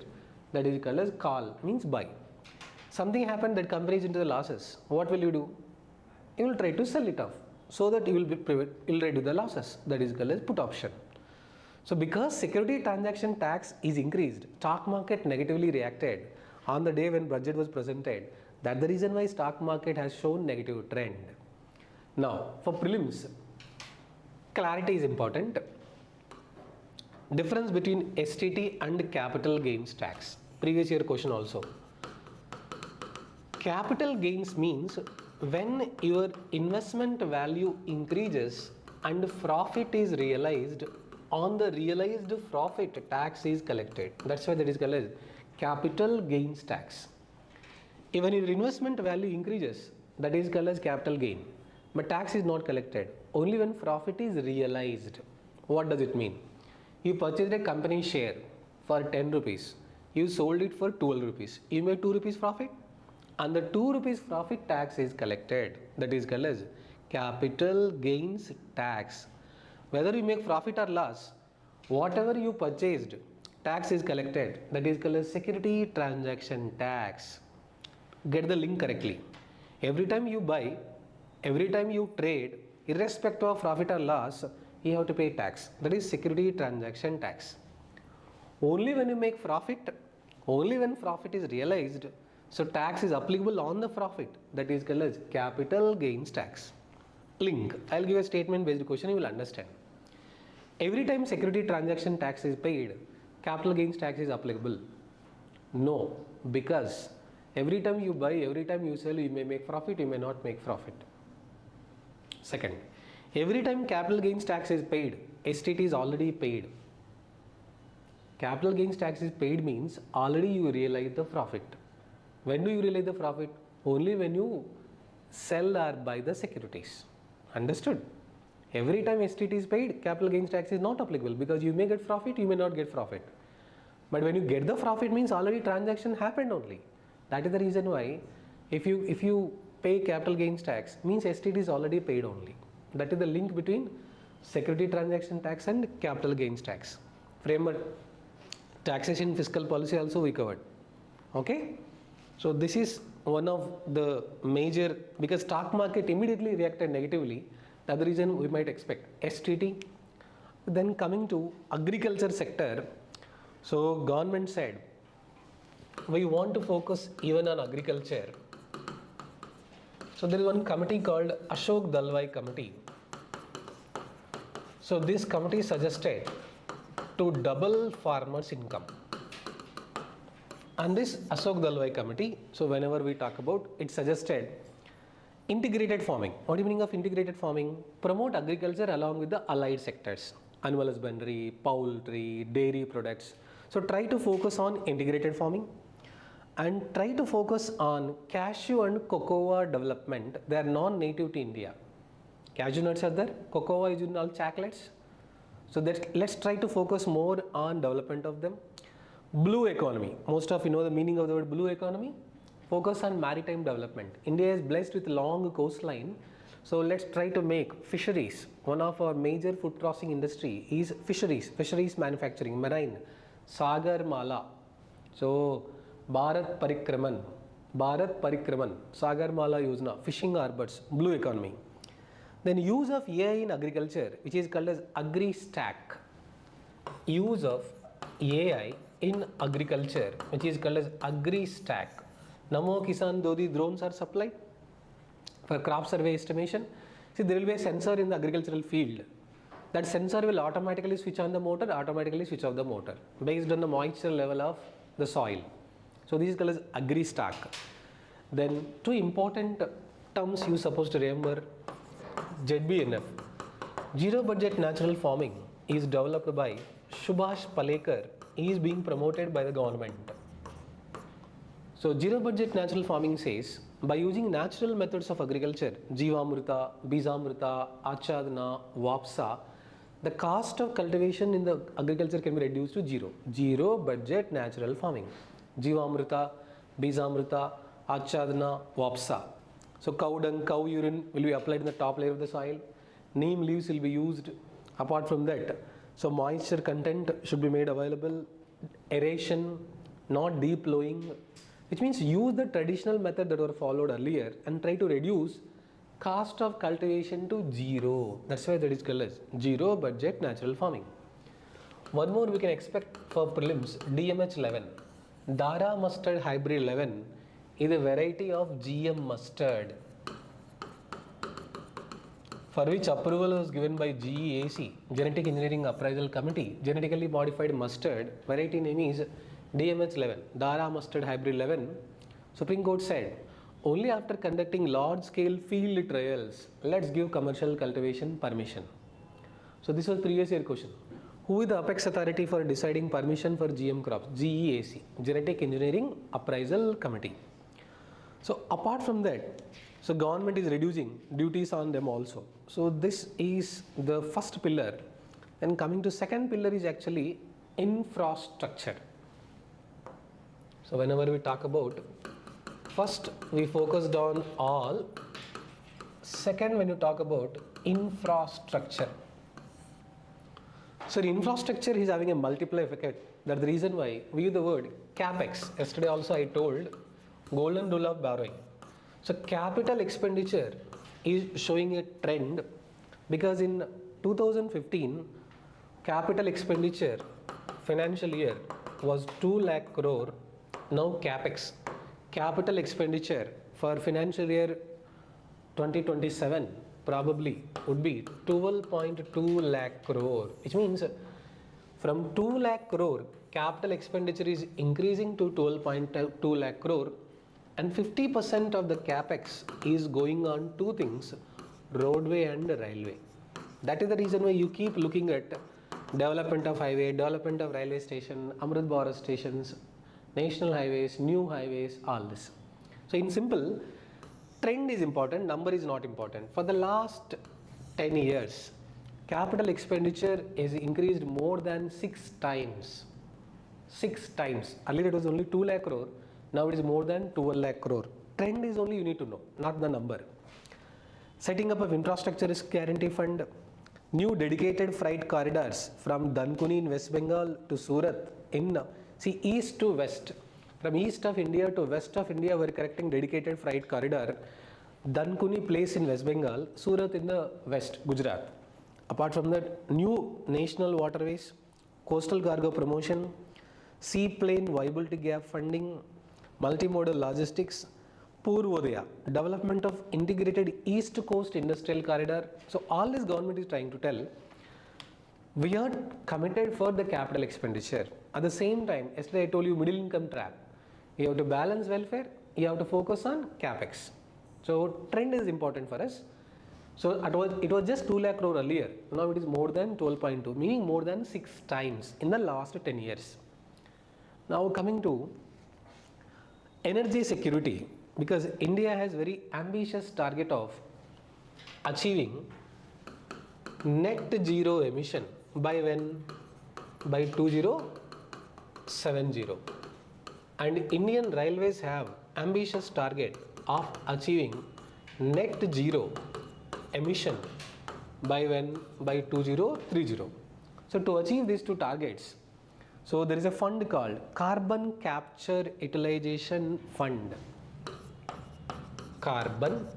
S1: That is called as call, means buy. Something happened that company is into the losses. What will you do? You will try to sell it off so that you will reduce the losses. That is called as put option. So because security transaction tax is increased, stock market negatively reacted on the day when budget was presented. That's the reason why stock market has shown negative trend. Now for prelims, clarity is important. Difference between STT and capital gains tax. Previous year question also. Capital gains means when your investment value increases and profit is realized, on the realized profit tax is collected. That's why that is called as capital gains tax. Even your investment value increases, that is called as capital gain. But tax is not collected only when profit is realized. What does it mean? You purchased a company share for 10 rupees. You sold it for 12 rupees. You made 2 rupees profit. And the 2 rupees profit tax is collected. That is called as capital gains tax. Whether you make profit or loss, whatever you purchased, tax is collected. That is called as security transaction tax. Get the link correctly. Every time you buy, every time you trade, irrespective of profit or loss, you have to pay tax. That is security transaction tax. Only when you make profit, only when profit is realized, so tax is applicable on the profit. That is called as capital gains tax. Link. I will give a statement based question, you will understand. Every time security transaction tax is paid, capital gains tax is applicable. No, because every time you buy, every time you sell, you may make profit, you may not make profit. Second, every time capital gains tax is paid, STT is already paid. Capital gains tax is paid means already you realize the profit. When do you realize the profit? Only when you sell or buy the securities. Understood? Every time STT is paid, capital gains tax is not applicable because you may get profit, you may not get profit. But when you get the profit means already transaction happened only. That is the reason why if you pay capital gains tax means STT is already paid only. That is the link between security transaction tax and capital gains tax. Framework, taxation, fiscal policy also we covered. Okay? So this is one of the major, because stock market immediately reacted negatively. The other reason we might expect STT. Then coming to agriculture sector, so government said we want to focus even on agriculture. So there is one committee called Ashok Dalwai Committee. So this committee suggested to double farmers' income. And this Ashok Dalwai Committee, so whenever we talk about, it suggested integrated farming. What do you mean of integrated farming? Promote agriculture along with the allied sectors, animal husbandry, poultry, dairy products. So try to focus on integrated farming and try to focus on cashew and cocoa development. They are non-native to India. Cashew nuts are there, cocoa is in all chocolates. So let's try to focus more on development of them. Blue economy, most of you know the meaning of the word blue economy. Focus on maritime development. India is blessed with long coastline. So let's try to make fisheries. One of our major food crossing industry is fisheries manufacturing, marine, Sagar Mala. So Bharat Parikraman, Sagar Mala Yojana, fishing harbors, blue economy. Then use of AI in agriculture, which is called as Agri-Stack. Use of AI in agriculture, which is called as Agri-Stack. Namo Kisan Dodi drones are supplied for crop survey estimation. See, there will be a sensor in the agricultural field. That sensor will automatically switch on the motor, automatically switch off the motor based on the moisture level of the soil. So this is called as Agri-Stack. Then two important terms you supposed to remember. ZBNF, Zero Budget Natural Farming, is developed by Subhash Palekar. He is being promoted by the government. So Zero Budget Natural Farming says, by using natural methods of agriculture, Jivamrita, Bijamrita, Achadana, Vapsa, the cost of cultivation in the agriculture can be reduced to zero. Zero Budget Natural Farming. Jivamrita, Bijamrita, Achadana, Vapsa. So cow dung, cow urine will be applied in the top layer of the soil. Neem leaves will be used. Apart from that, so moisture content should be made available. Aeration, not deep plowing, which means use the traditional method that were followed earlier and try to reduce cost of cultivation to zero. That's why that is called as Zero Budget Natural Farming. One more we can expect for prelims, DMH11. Dara Mustard Hybrid 11 is a variety of GM mustard for which approval was given by GEAC, Genetic Engineering Appraisal Committee. Genetically modified mustard, variety name is DMH11, Dara Mustard Hybrid 11. Supreme Court said, only after conducting large-scale field trials, let's give commercial cultivation permission. So this was previous year question. Who is the apex authority for deciding permission for GM crops? GEAC, Genetic Engineering Appraisal Committee. So apart from that, so government is reducing duties on them also. So this is the first pillar. And coming to second pillar is actually infrastructure. So whenever we talk about, first we focused on all. Second, when you talk about infrastructure. So the infrastructure is having a multiplier effect. That's the reason why we use the word capex. Yesterday also I told golden rule of borrowing. So capital expenditure is showing a trend because in 2015 capital expenditure financial year was 2 lakh crore. Now capex, capital expenditure for financial year 2027 probably would be 12.2 lakh crore, which means from 2 lakh crore capital expenditure is increasing to 12.2 lakh crore, and 50% of the capex is going on two things, roadway and railway. That is the reason why you keep looking at development of highway, development of railway station, Amrit Bharat stations, national highways, new highways, all this. So in simple, trend is important, number is not important. For the last 10 years, capital expenditure is increased more than 6 times. 6 times. Earlier it was only 2 lakh crore. Now it is more than 12 lakh crore. Trend is only you need to know, not the number. Setting up of infrastructure risk guarantee fund, new dedicated freight corridors from Dankuni in West Bengal to Surat in, see, east to west. From east of India to west of India, we are correcting dedicated freight corridor. Dankuni place in West Bengal, Surat in the west, Gujarat. Apart from that, new national waterways, coastal cargo promotion, seaplane viability gap funding, multimodal logistics, Purvodaya, development of integrated East Coast Industrial Corridor. So all this government is trying to tell, we are committed for the capital expenditure. At the same time, yesterday I told you middle income trap. You have to balance welfare, you have to focus on capex. So trend is important for us. So it was just 2 lakh crore earlier. Now it is more than 12.2, meaning more than 6 times in the last 10 years. Now coming to energy security, because India has very ambitious target of achieving net zero emission by when? By 2070. And Indian Railways have ambitious target of achieving net zero emission by when? By 2030. So to achieve these two targets, so there is a fund called Carbon Capture Utilization Fund. Carbon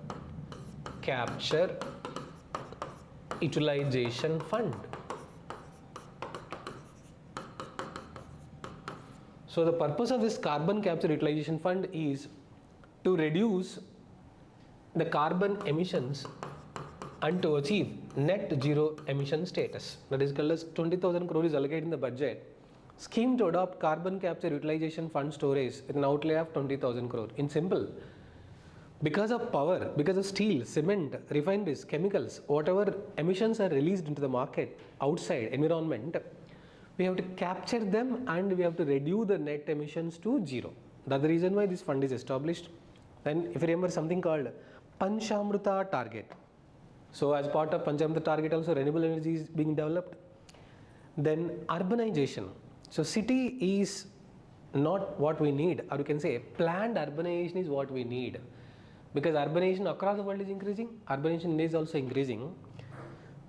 S1: Capture Utilization Fund. So the purpose of this Carbon Capture Utilization Fund is to reduce the carbon emissions and to achieve net zero emission status. That is called as 20,000 crore is allocated in the budget. Scheme to adopt Carbon Capture Utilization Fund storage with an outlay of 20,000 crore. In simple, because of power, because of steel, cement, refineries, chemicals, whatever emissions are released into the market, outside environment, we have to capture them and we have to reduce the net emissions to zero. That's the reason why this fund is established. Then if you remember something called Panchamrita target. So as part of Panchamrita target also renewable energy is being developed. Then urbanization. So city is not what we need, or you can say planned urbanization is what we need. Because urbanization across the world is increasing, urbanization in India is also increasing.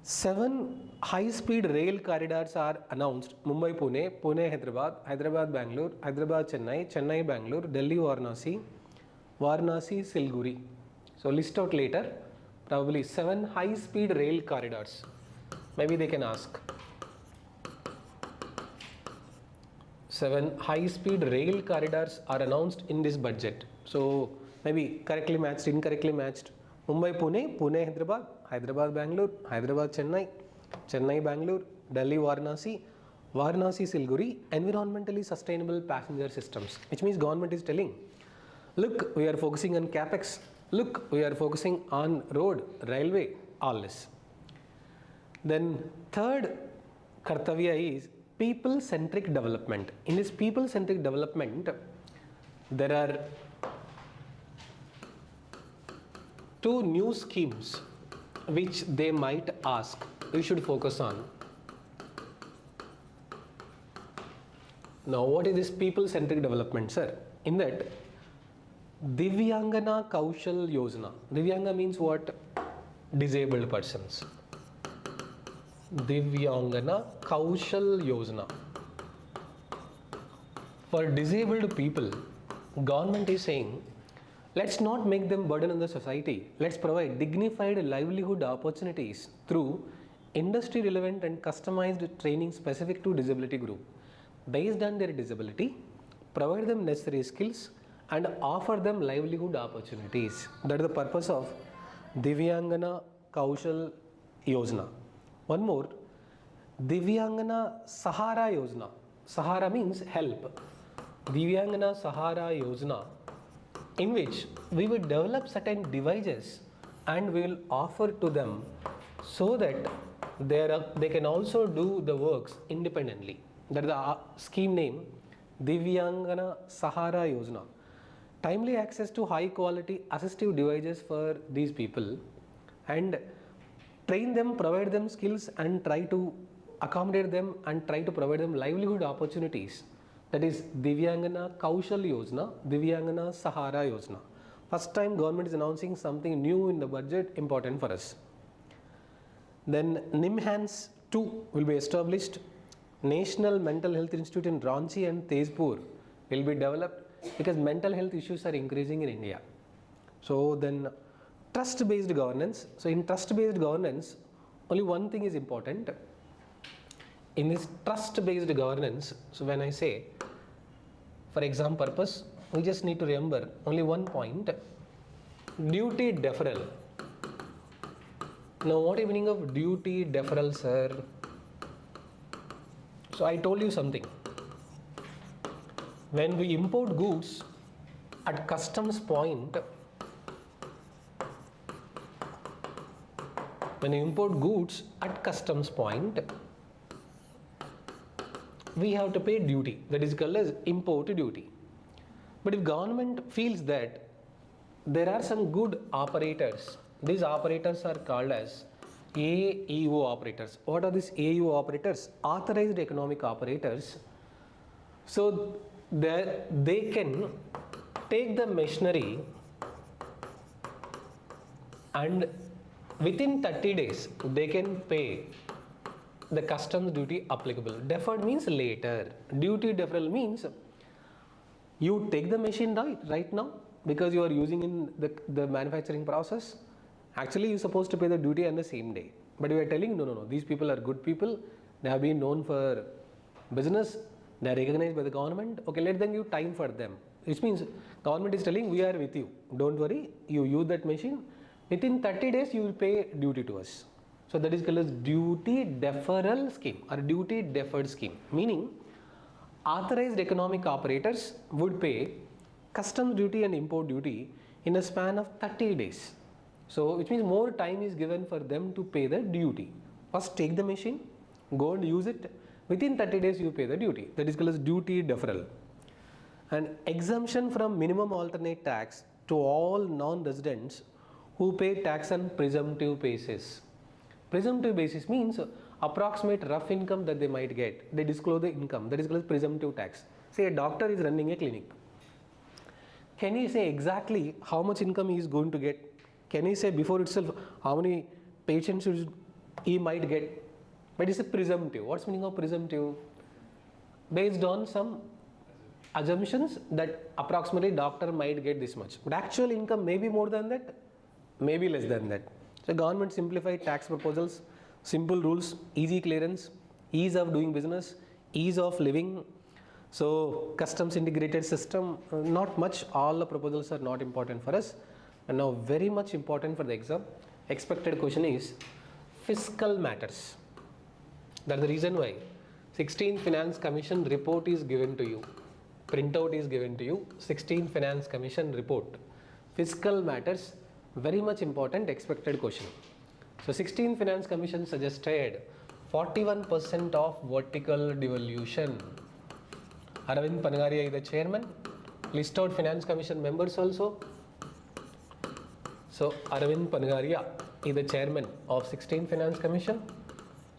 S1: 7 high-speed rail corridors are announced: Mumbai Pune, Pune Hyderabad, Hyderabad Bangalore, Hyderabad Chennai, Chennai Bangalore, Delhi Varanasi, Varanasi Siliguri. So list out later, probably 7 high-speed rail corridors. Maybe they can ask. 7 high-speed rail corridors are announced in this budget. So maybe correctly matched, incorrectly matched. Mumbai Pune, Pune Hyderabad, Hyderabad Bangalore, Hyderabad Chennai, Chennai Bangalore, Delhi Varanasi, Varanasi Siliguri, environmentally sustainable passenger systems. Which means government is telling, look, we are focusing on capex, look, we are focusing on road, railway, all this. Then third kartavya is people-centric development. In this people-centric development, there are 2 new schemes which they might ask we should focus on. Now what is this people-centric development, sir? In that, Divyangana Kaushal Yojana. Divyanga means what? Disabled persons. Divyangana Kaushal Yojana. For disabled people, government is saying, let's not make them burden on the society. Let's provide dignified livelihood opportunities through industry relevant and customized training specific to disability group. Based on their disability, provide them necessary skills and offer them livelihood opportunities. That is the purpose of Divyangana Kaushal Yojana. One more, Divyangana Sahara Yojana. Sahara means help. Divyangana Sahara Yojana, in which we will develop certain devices and we will offer to them so that they can also do the works independently. That is the scheme name, Divyangana Sahara Yojana. Timely access to high quality assistive devices for these people and train them, provide them skills and try to accommodate them and try to provide them livelihood opportunities. That is Divyangana Kaushal Yojana, Divyangana Sahara Yojana. First time government is announcing something new in the budget, important for us. Then NIMHANS 2 will be established. National Mental Health Institute in Ranchi and Tezpur will be developed because mental health issues are increasing in India. So then trust-based governance. So in trust-based governance, only one thing is important. In this trust-based governance, so when I say, for exam purpose, we just need to remember only one point. Duty deferral. Now what is the meaning of duty deferral, sir? So I told you something. When we import goods at customs point, we have to pay duty, that is called as import duty. But if government feels that there are some good operators, these operators are called as AEO operators. What are these AEO operators? Authorized economic operators. So they can take the machinery and within 30 days they can pay the customs duty applicable. Deferred means later. Duty deferral means you take the machine right now because you are using in the manufacturing process. Actually you're supposed to pay the duty on the same day. But we are telling no, these people are good people. They have been known for business. They are recognized by the government. Okay, let them give time for them. Which means government is telling we are with you. Don't worry, you use that machine. Within 30 days you will pay duty to us. So that is called as duty deferral scheme or duty deferred scheme. Meaning authorized economic operators would pay customs duty and import duty in a span of 30 days. So which means more time is given for them to pay the duty. First take the machine, go and use it. Within 30 days you pay the duty. That is called as duty deferral. And exemption from minimum alternate tax to all non-residents who pay tax on presumptive basis. Presumptive basis means approximate rough income that they might get. They disclose the income. That is called as presumptive tax. Say a doctor is running a clinic. Can he say exactly how much income he is going to get? Can he say before itself how many patients he might get? But it's a presumptive. What's the meaning of presumptive? Based on some assumptions that approximately doctor might get this much. But actual income may be more than that, maybe less than that. So government simplified tax proposals, simple rules, easy clearance, ease of doing business, ease of living. So customs integrated system, not much, all the proposals are not important for us. And now very much important for the exam. Expected question is fiscal matters. That's the reason why 16th Finance Commission report is given to you. Printout is given to you. 16th Finance Commission report. Fiscal matters, very much important expected question. So 16th Finance Commission suggested 41% of vertical devolution. Aravind Panagaria is the chairman. List out Finance Commission members also. So Aravind Panagaria is the chairman of 16th Finance Commission.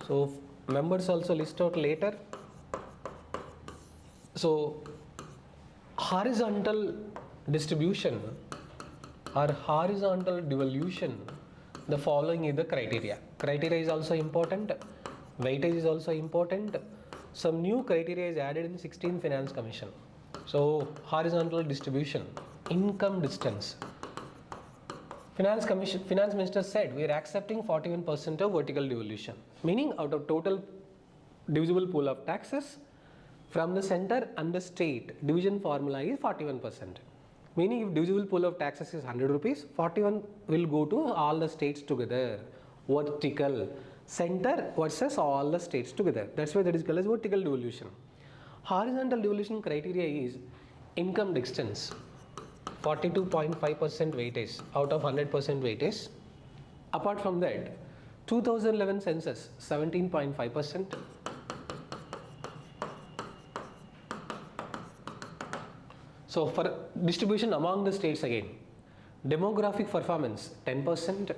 S1: So members also list out later. So horizontal distribution or horizontal devolution, the following is the criteria. Criteria is also important. Weightage is also important. Some new criteria is added in 16th Finance Commission. So horizontal distribution, income distance. Finance Minister said we are accepting 41% of vertical devolution, meaning out of total divisible pool of taxes from the center and the state, division formula is 41%. Meaning if divisible pool of taxes is 100 rupees, 41 will go to all the states together. Vertical, center versus all the states together. That's why that is called as vertical devolution. Horizontal devolution criteria is income distance. 42.5% weightage out of 100% weightage. Apart from that, 2011 census 17.5%. So for distribution among the states again, demographic performance 10%.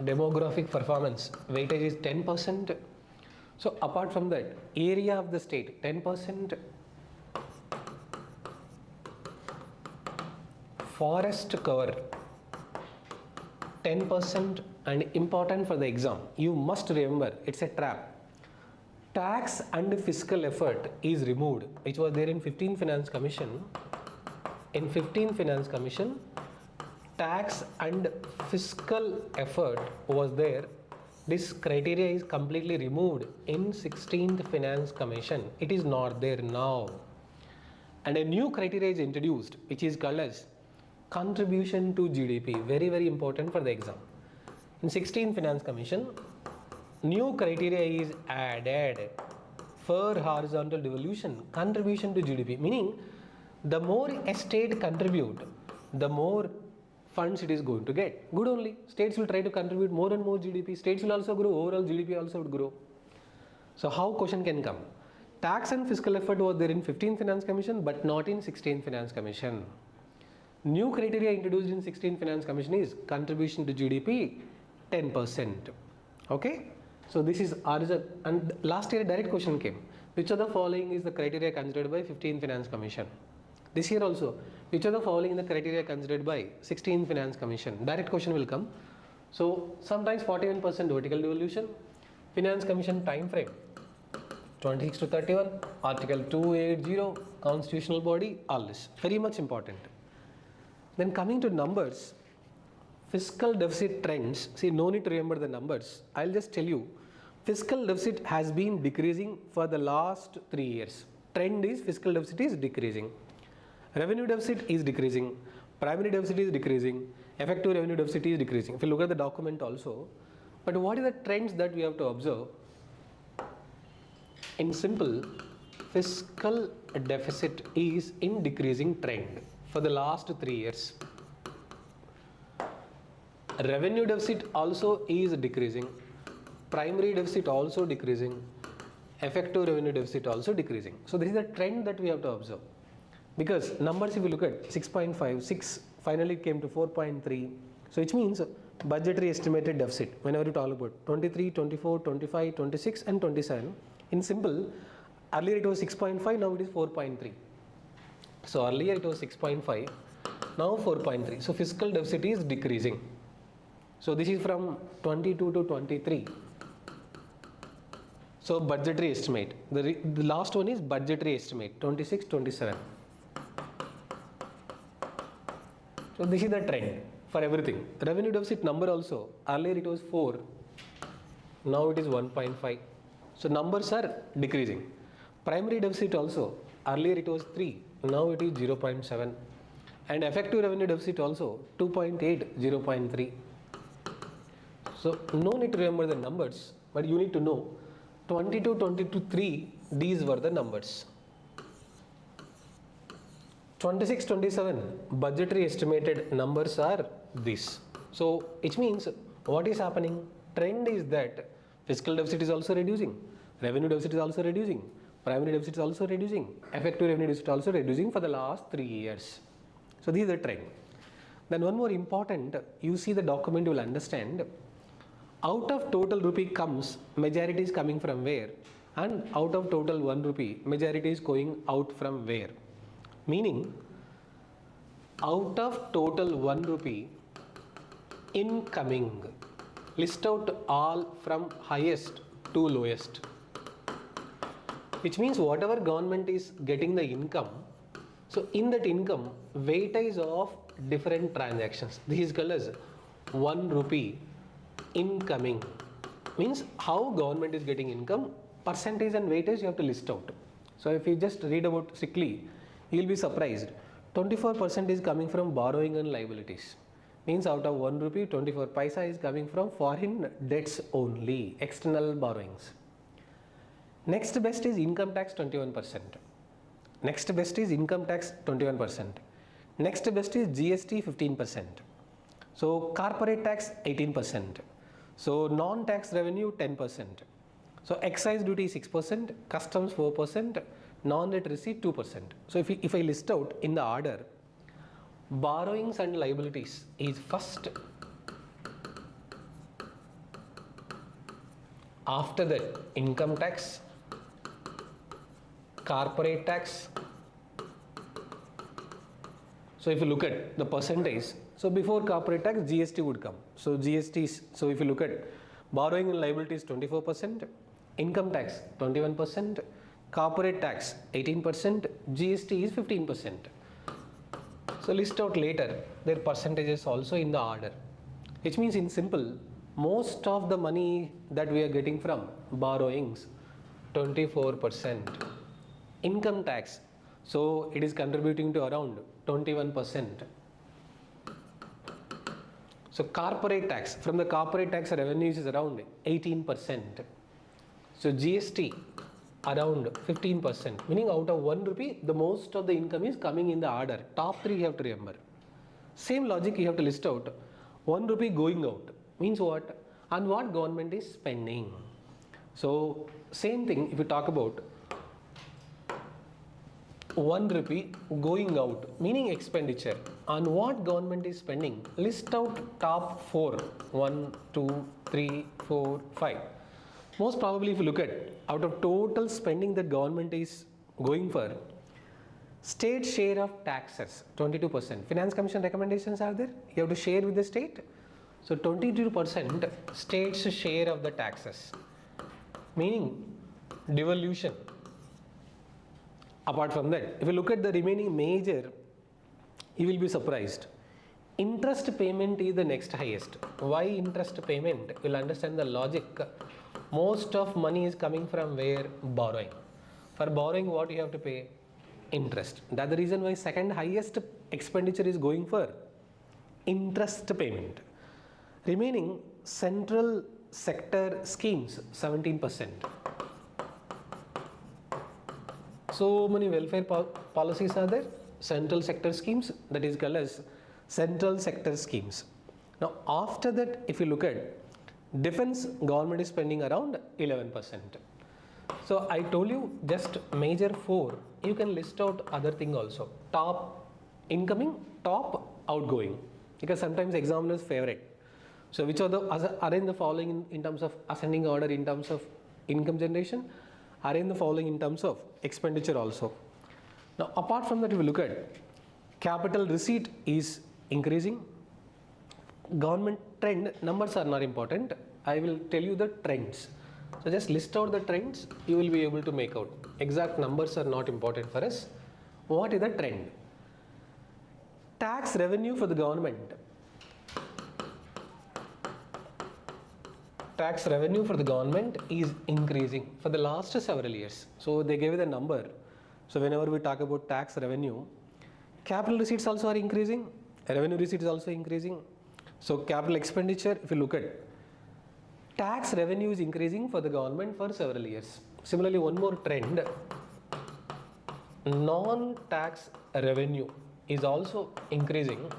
S1: Demographic performance weightage is 10%. So apart from that, area of the state 10%. Forest cover 10%, and important for the exam, you must remember, it's a trap. Tax and fiscal effort is removed, which was there in 15th Finance Commission. In 15th Finance Commission, tax and fiscal effort was there. This criteria is completely removed in 16th Finance Commission. It is not there now. and a new criteria is introduced which is called as contribution to GDP. Very, very important for the exam. In 16th Finance Commission, new criteria is added for horizontal devolution, contribution to GDP, meaning the more a state contribute, the more funds it is going to get. Good only. States will try to contribute more and more GDP. States will also grow. Overall GDP also would grow. So how question can come? Tax and fiscal effort was there in 15th Finance Commission but not in 16th Finance Commission. New criteria introduced in 16th Finance Commission is contribution to GDP 10%. Okay? So this is origin, and last year a direct question came. Which of the following is the criteria considered by 15th Finance Commission? This year also, which of the following is the criteria considered by 16th Finance Commission? Direct question will come. So sometimes 41% vertical devolution, Finance Commission time frame 26 to 31, Article 280, constitutional body, all this. Very much important. Then coming to numbers, fiscal deficit trends, see no need to remember the numbers, I'll just tell you, fiscal deficit has been decreasing for the last 3 years. Trend is fiscal deficit is decreasing. Revenue deficit is decreasing, primary deficit is decreasing, effective revenue deficit is decreasing. If you look at the document also, but what are the trends that we have to observe? In simple, fiscal deficit is in decreasing trend for the last 3 years. Revenue deficit also is decreasing, primary deficit also decreasing, effective revenue deficit also decreasing. So this is the trend that we have to observe. Because numbers, if you look at 6.5, 6 finally came to 4.3. So which means budgetary estimated deficit, whenever you talk about 23, 24, 25, 26 and 27. In simple, earlier it was 6.5, now it is 4.3. So earlier it was 6.5, now 4.3. So fiscal deficit is decreasing. So this is from 22 to 23. So budgetary estimate, the last one is budgetary estimate, 26, 27. So this is the trend for everything. Revenue deficit number also, earlier it was 4, now it is 1.5. So numbers are decreasing. Primary deficit also, earlier it was 3, now it is 0.7. And effective revenue deficit also 2.8, 0.3. So no need to remember the numbers, but you need to know 22, 22, 3, these were the numbers. 26, 27, budgetary estimated numbers are this. So it means what is happening? Trend is that fiscal deficit is also reducing, revenue deficit is also reducing, primary deficit is also reducing, effective revenue deficit also reducing for the last 3 years. So this is the trend. Then one more important, you see the document, you will understand. Out of total rupee comes, majority is coming from where? And out of total 1 rupee, majority is going out from where? Meaning, out of total 1 rupee incoming, list out all from highest to lowest. Which means whatever government is getting the income, so in that income, weightage of different transactions. This is called as 1 rupee incoming. Means how government is getting income, percentage and weightage you have to list out. So if you just read about strictly, you will be surprised. 24% is coming from borrowing and liabilities. Means out of 1 rupee, 24 paisa is coming from foreign debts only, external borrowings. Next best is income tax 21%. Next best is income tax 21%. Next best is GST 15%. So corporate tax 18%. So non-tax revenue 10%. So excise duty 6%, customs 4%, non-net receipt 2%. So if I list out in the order, borrowings and liabilities is first. After that, income tax, corporate tax. So if you look at the percentage, so before corporate tax, GST would come. So GST is, so if you look at borrowing and liabilities 24%, income tax 21%, corporate tax 18%, GST is 15%. So list out later their percentages also in the order. Which means in simple, most of the money that we are getting from borrowings 24%, income tax So it is contributing to around 21%. So corporate tax, from the corporate tax revenues is around 18%. So GST around 15%, meaning out of 1 rupee, the most of the income is coming in the order. Top 3 you have to remember. Same logic you have to list out. 1 rupee going out means what? And what government is spending. So same thing if you talk about 1 rupee going out, meaning expenditure, on what government is spending. List out top 4. 1, 2, 3, 4, 5. Most probably if you look at out of total spending that government is going for, state share of taxes 22%. Finance Commission recommendations are there. You have to share with the state. So 22% state's share of the taxes, meaning devolution. Apart from that, if you look at the remaining major, you will be surprised. Interest payment is the next highest. Why interest payment? You will understand the logic. Most of money is coming from where? Borrowing. For borrowing, what you have to pay? Interest. That's the reason why second highest expenditure is going for interest payment. Remaining central sector schemes 17%. So many welfare policies are there. Central sector schemes, that is called as central sector schemes. Now after that, if you look at defense, government is spending around 11%. So I told you just major 4. You can list out other thing also. Top incoming, top outgoing. Because sometimes examiners favorite. So which are the arrange the following in terms of ascending order, in terms of income generation, arrange the following in terms of expenditure also. Now apart from that, if you look at capital receipt is increasing. Government trend numbers are not important. I will tell you the trends. So just list out the trends, you will be able to make out. Exact numbers are not important for us. What is the trend? Tax revenue for the government. Tax revenue for the government is increasing for the last several years. So they gave the number. So whenever we talk about tax revenue, capital receipts also are increasing, revenue receipts also increasing. So capital expenditure, if you look at, tax revenue is increasing for the government for several years. Similarly, one more trend, non-tax revenue is also increasing.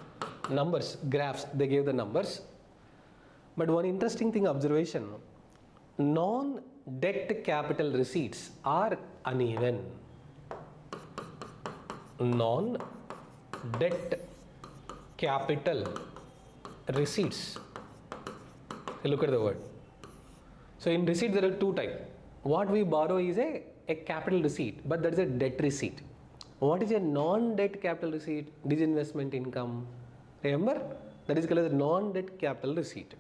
S1: Numbers, graphs, they gave the numbers. But one interesting thing, observation, non-debt capital receipts are uneven. Non-debt capital receipts. Look at the word. So in receipt there are 2 types. What we borrow is a capital receipt, but that is a debt receipt. What is a non-debt capital receipt? Disinvestment income. Remember, that is called as non-debt capital receipt.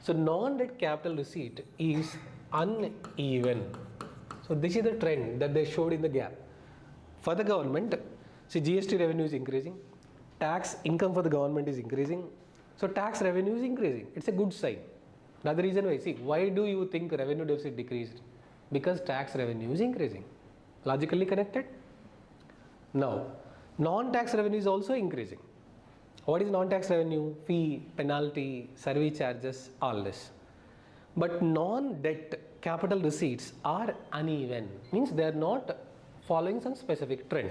S1: So non-debt capital receipt is uneven. So this is the trend that they showed in the gap. For the government, see, GST revenue is increasing, tax income for the government is increasing. So tax revenue is increasing. It's a good sign. That's the reason why. See, why do you think revenue deficit decreased? Because tax revenue is increasing. Logically connected? Now, non-tax revenue is also increasing. What is non-tax revenue? Fee, penalty, service charges, all this. But non-debt capital receipts are uneven. Means they are not following some specific trend.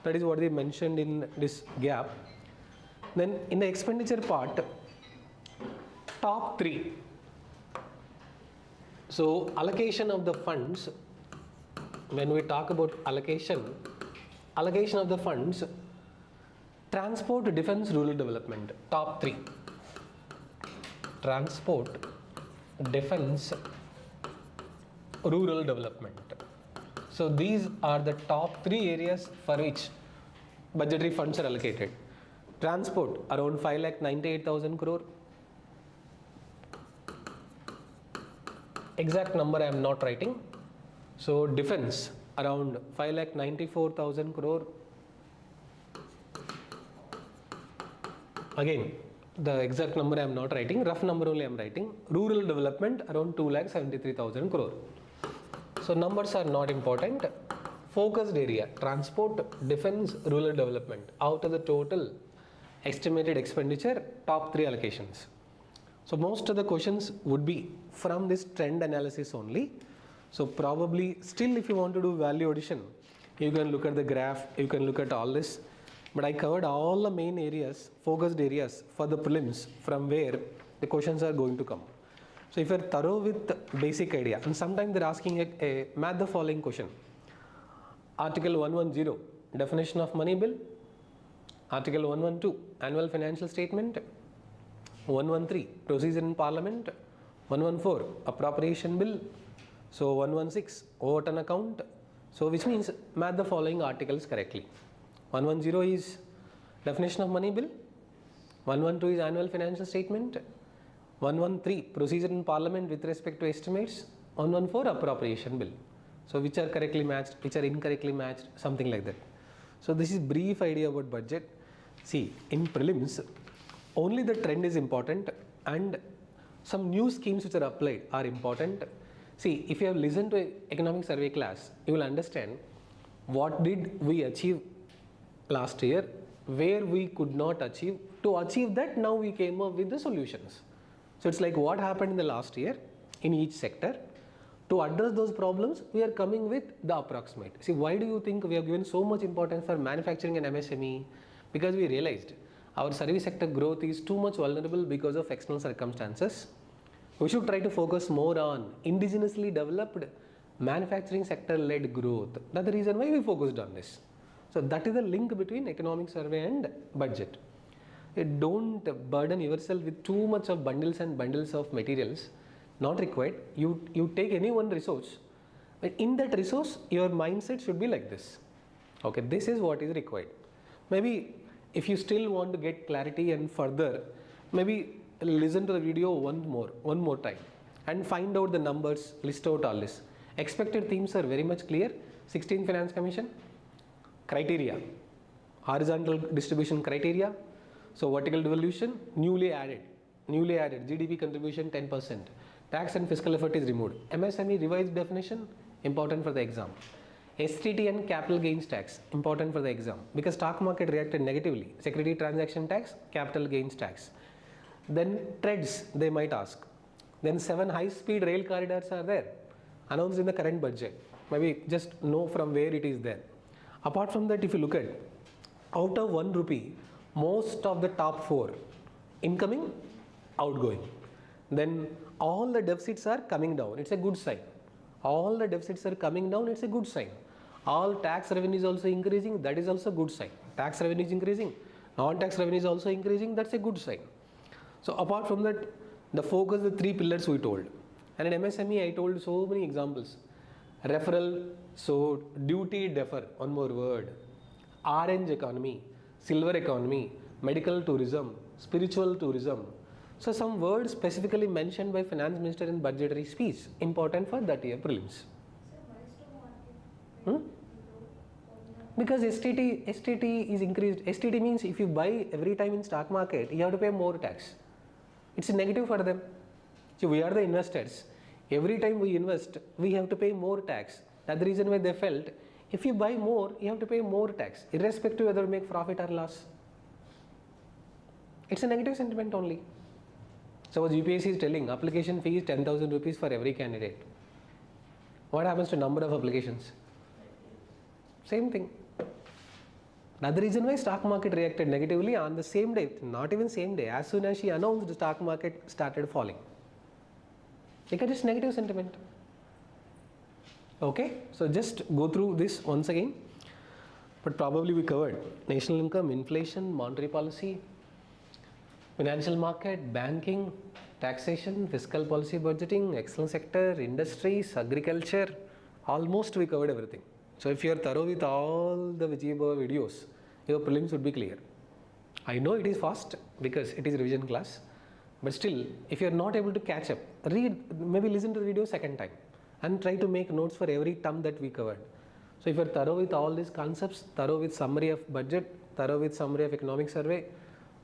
S1: That is what they mentioned in this gap. Then in the expenditure part, top 3. So allocation of the funds, when we talk about allocation of the funds, transport, defense, rural development, top 3. Transport, defense, rural development. So these are the top 3 areas for which budgetary funds are allocated. Transport around 5,98,000 crore. Exact number I am not writing. So defense around 5,94,000 crore. Again, the exact number I am not writing, rough number only I am writing. Rural development around 2,73,000 crore. So numbers are not important. focused area, transport, defense, rural development. Out of the total estimated expenditure, top 3 allocations. So most of the questions would be from this trend analysis only. So probably still if you want to do value addition, you can look at the graph, you can look at all this. But I covered all the main areas, focused areas for the prelims from where the questions are going to come. So if you're thorough with basic idea, and sometimes they're asking a math the following question. Article 110, definition of money bill. Article 112, annual financial statement. 113, procedure in parliament. 114, appropriation bill. So 116, vote on account. So which means math the following articles correctly. 110 is definition of money bill. 112 is annual financial statement. 113, procedure in parliament with respect to estimates. 114, appropriation bill. So which are correctly matched, which are incorrectly matched, something like that. So this is brief idea about budget. See, in prelims, only the trend is important and some new schemes which are applied are important. See, if you have listened to an economic survey class, you will understand what did we achieve last year, where we could not achieve. To achieve that, now we came up with the solutions. So it's like what happened in the last year in each sector. To address those problems, we are coming with the approximate. See, why do you think we have given so much importance for manufacturing and MSME? Because we realized our service sector growth is too much vulnerable because of external circumstances. We should try to focus more on indigenously developed manufacturing sector led growth. That's the reason why we focused on this. So that is the link between economic survey and budget. Don't burden yourself with too much of bundles and bundles of materials. Not required. You take any one resource, but in that resource your mindset should be like this. Okay, this is what is required. Maybe if you still want to get clarity and further, maybe listen to the video one more time and find out the numbers, list out all this. Expected themes are very much clear. 16th Finance Commission criteria, horizontal distribution criteria. So vertical devolution newly added GDP contribution 10%. Tax and fiscal effort is removed. MSME revised definition, important for the exam. STT and capital gains tax, important for the exam, because stock market reacted negatively. Security transaction tax, capital gains tax. Then TREDS, they might ask. Then 7 high-speed rail corridors are there, announced in the current budget. Maybe just know from where it is there. Apart from that, if you look at, out of 1 rupee, most of the top 4, incoming, outgoing. Then all the deficits are coming down. It's a good sign. All the deficits are coming down. It's a good sign. All tax revenue is also increasing. That is also a good sign. Tax revenue is increasing. Non-tax revenue is also increasing. That's a good sign. So apart from that, the focus, the 3 pillars we told. And in MSME, I told so many examples. Referral, so duty defer, one more word. Orange economy, silver economy, medical tourism, spiritual tourism. So some words specifically mentioned by Finance Minister in budgetary speech, important for that year prelims. Because STT is increased. STT means if you buy every time in stock market, you have to pay more tax. It's a negative for them. So we are the investors. Every time we invest, we have to pay more tax. That's the reason why they felt, if you buy more, you have to pay more tax, irrespective whether you make profit or loss. It's a negative sentiment only. So what UPSC is telling, application fee is 10,000 rupees for every candidate. What happens to number of applications? Same thing. That's the reason why stock market reacted negatively on the same day, not even same day. As soon as she announced, the stock market started falling. Because it's negative sentiment. Okay, so just go through this once again. But probably we covered national income, inflation, monetary policy, financial market, banking, taxation, fiscal policy budgeting, external sector, industries, agriculture. Almost we covered everything. So if you are thorough with all the videos, your prelims would be clear. I know it is fast because it is revision class, but still, if you are not able to catch up, read, maybe listen to the video second time and try to make notes for every term that we covered. So if you are thorough with all these concepts, thorough with summary of budget, thorough with summary of economic survey,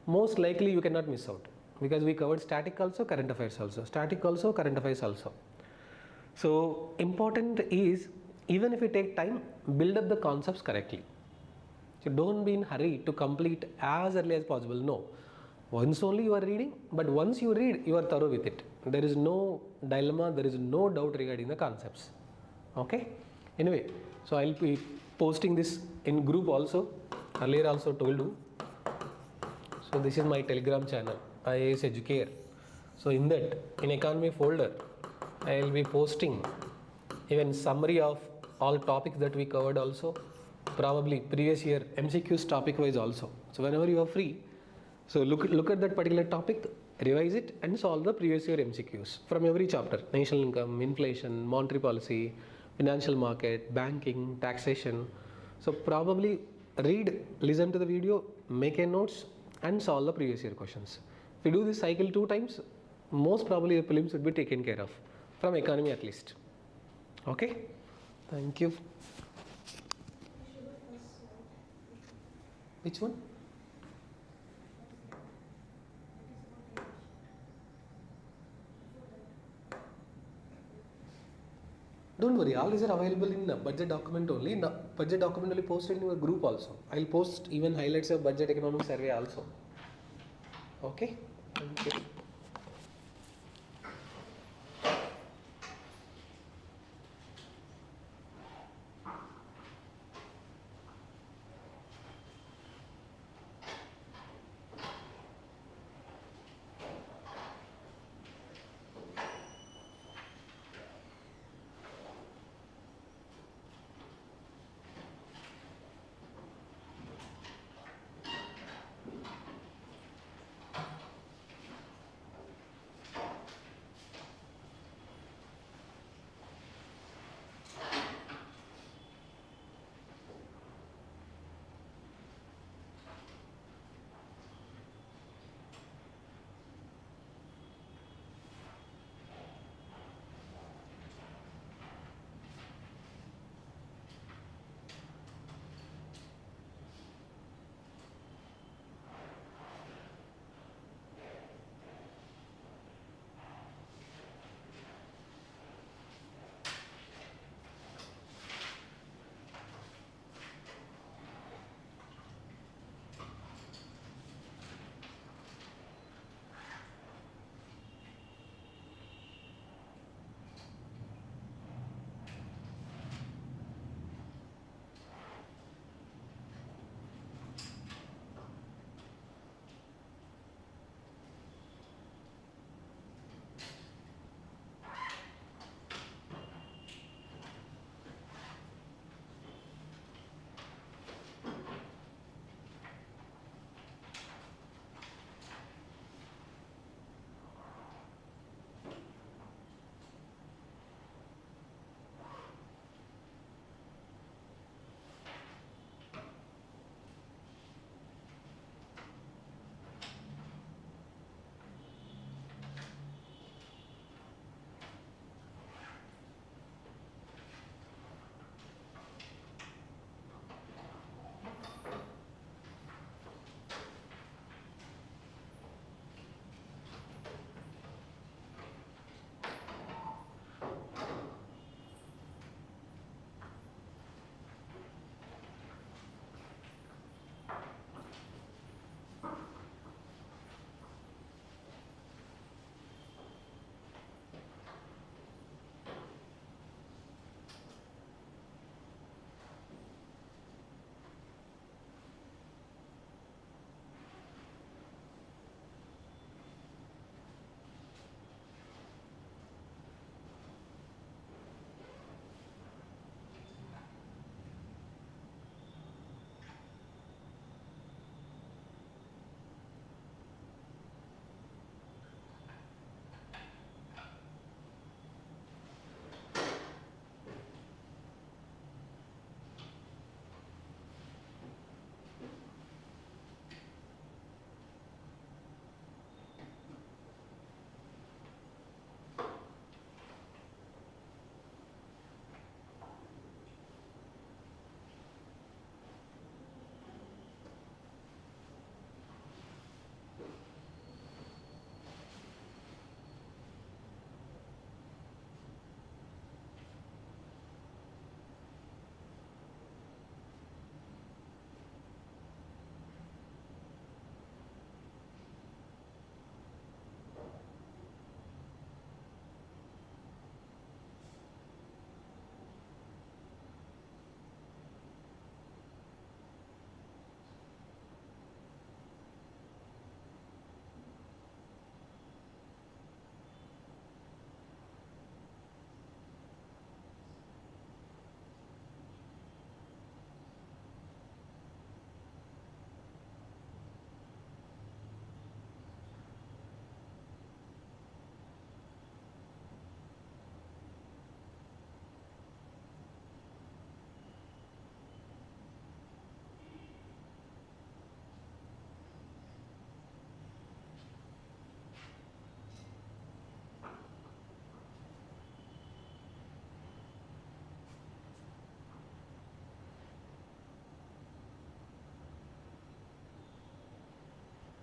S1: most likely you cannot miss out, because we covered static also, current affairs also, static also, current affairs also. So important is Even if you take time, build up the concepts correctly. So don't be in hurry to complete as early as possible. No. Once only you are reading, but once you read, you are thorough with it. There is no dilemma, there is no doubt regarding the concepts. Okay? Anyway, so I'll be posting this in group also. Earlier also told you. So this is my Telegram channel, IAS Educare. So in that, in economy folder, I will be posting even summary of all topics that we covered also, probably previous year MCQs topic wise also. So whenever you are free, so look at that particular topic, revise it and solve the previous year MCQs from every chapter: national income, inflation, monetary policy, financial market, banking, taxation. So probably read, listen to the video, make a notes and solve the previous year questions. If you do this cycle 2 times, most probably the prelims would be taken care of from economy at least. Okay, thank you. Which one? Don't worry, all these are available in the budget document only. The budget document will be posted in your group also. I'll post even highlights of budget economic survey also. Okay, thank you.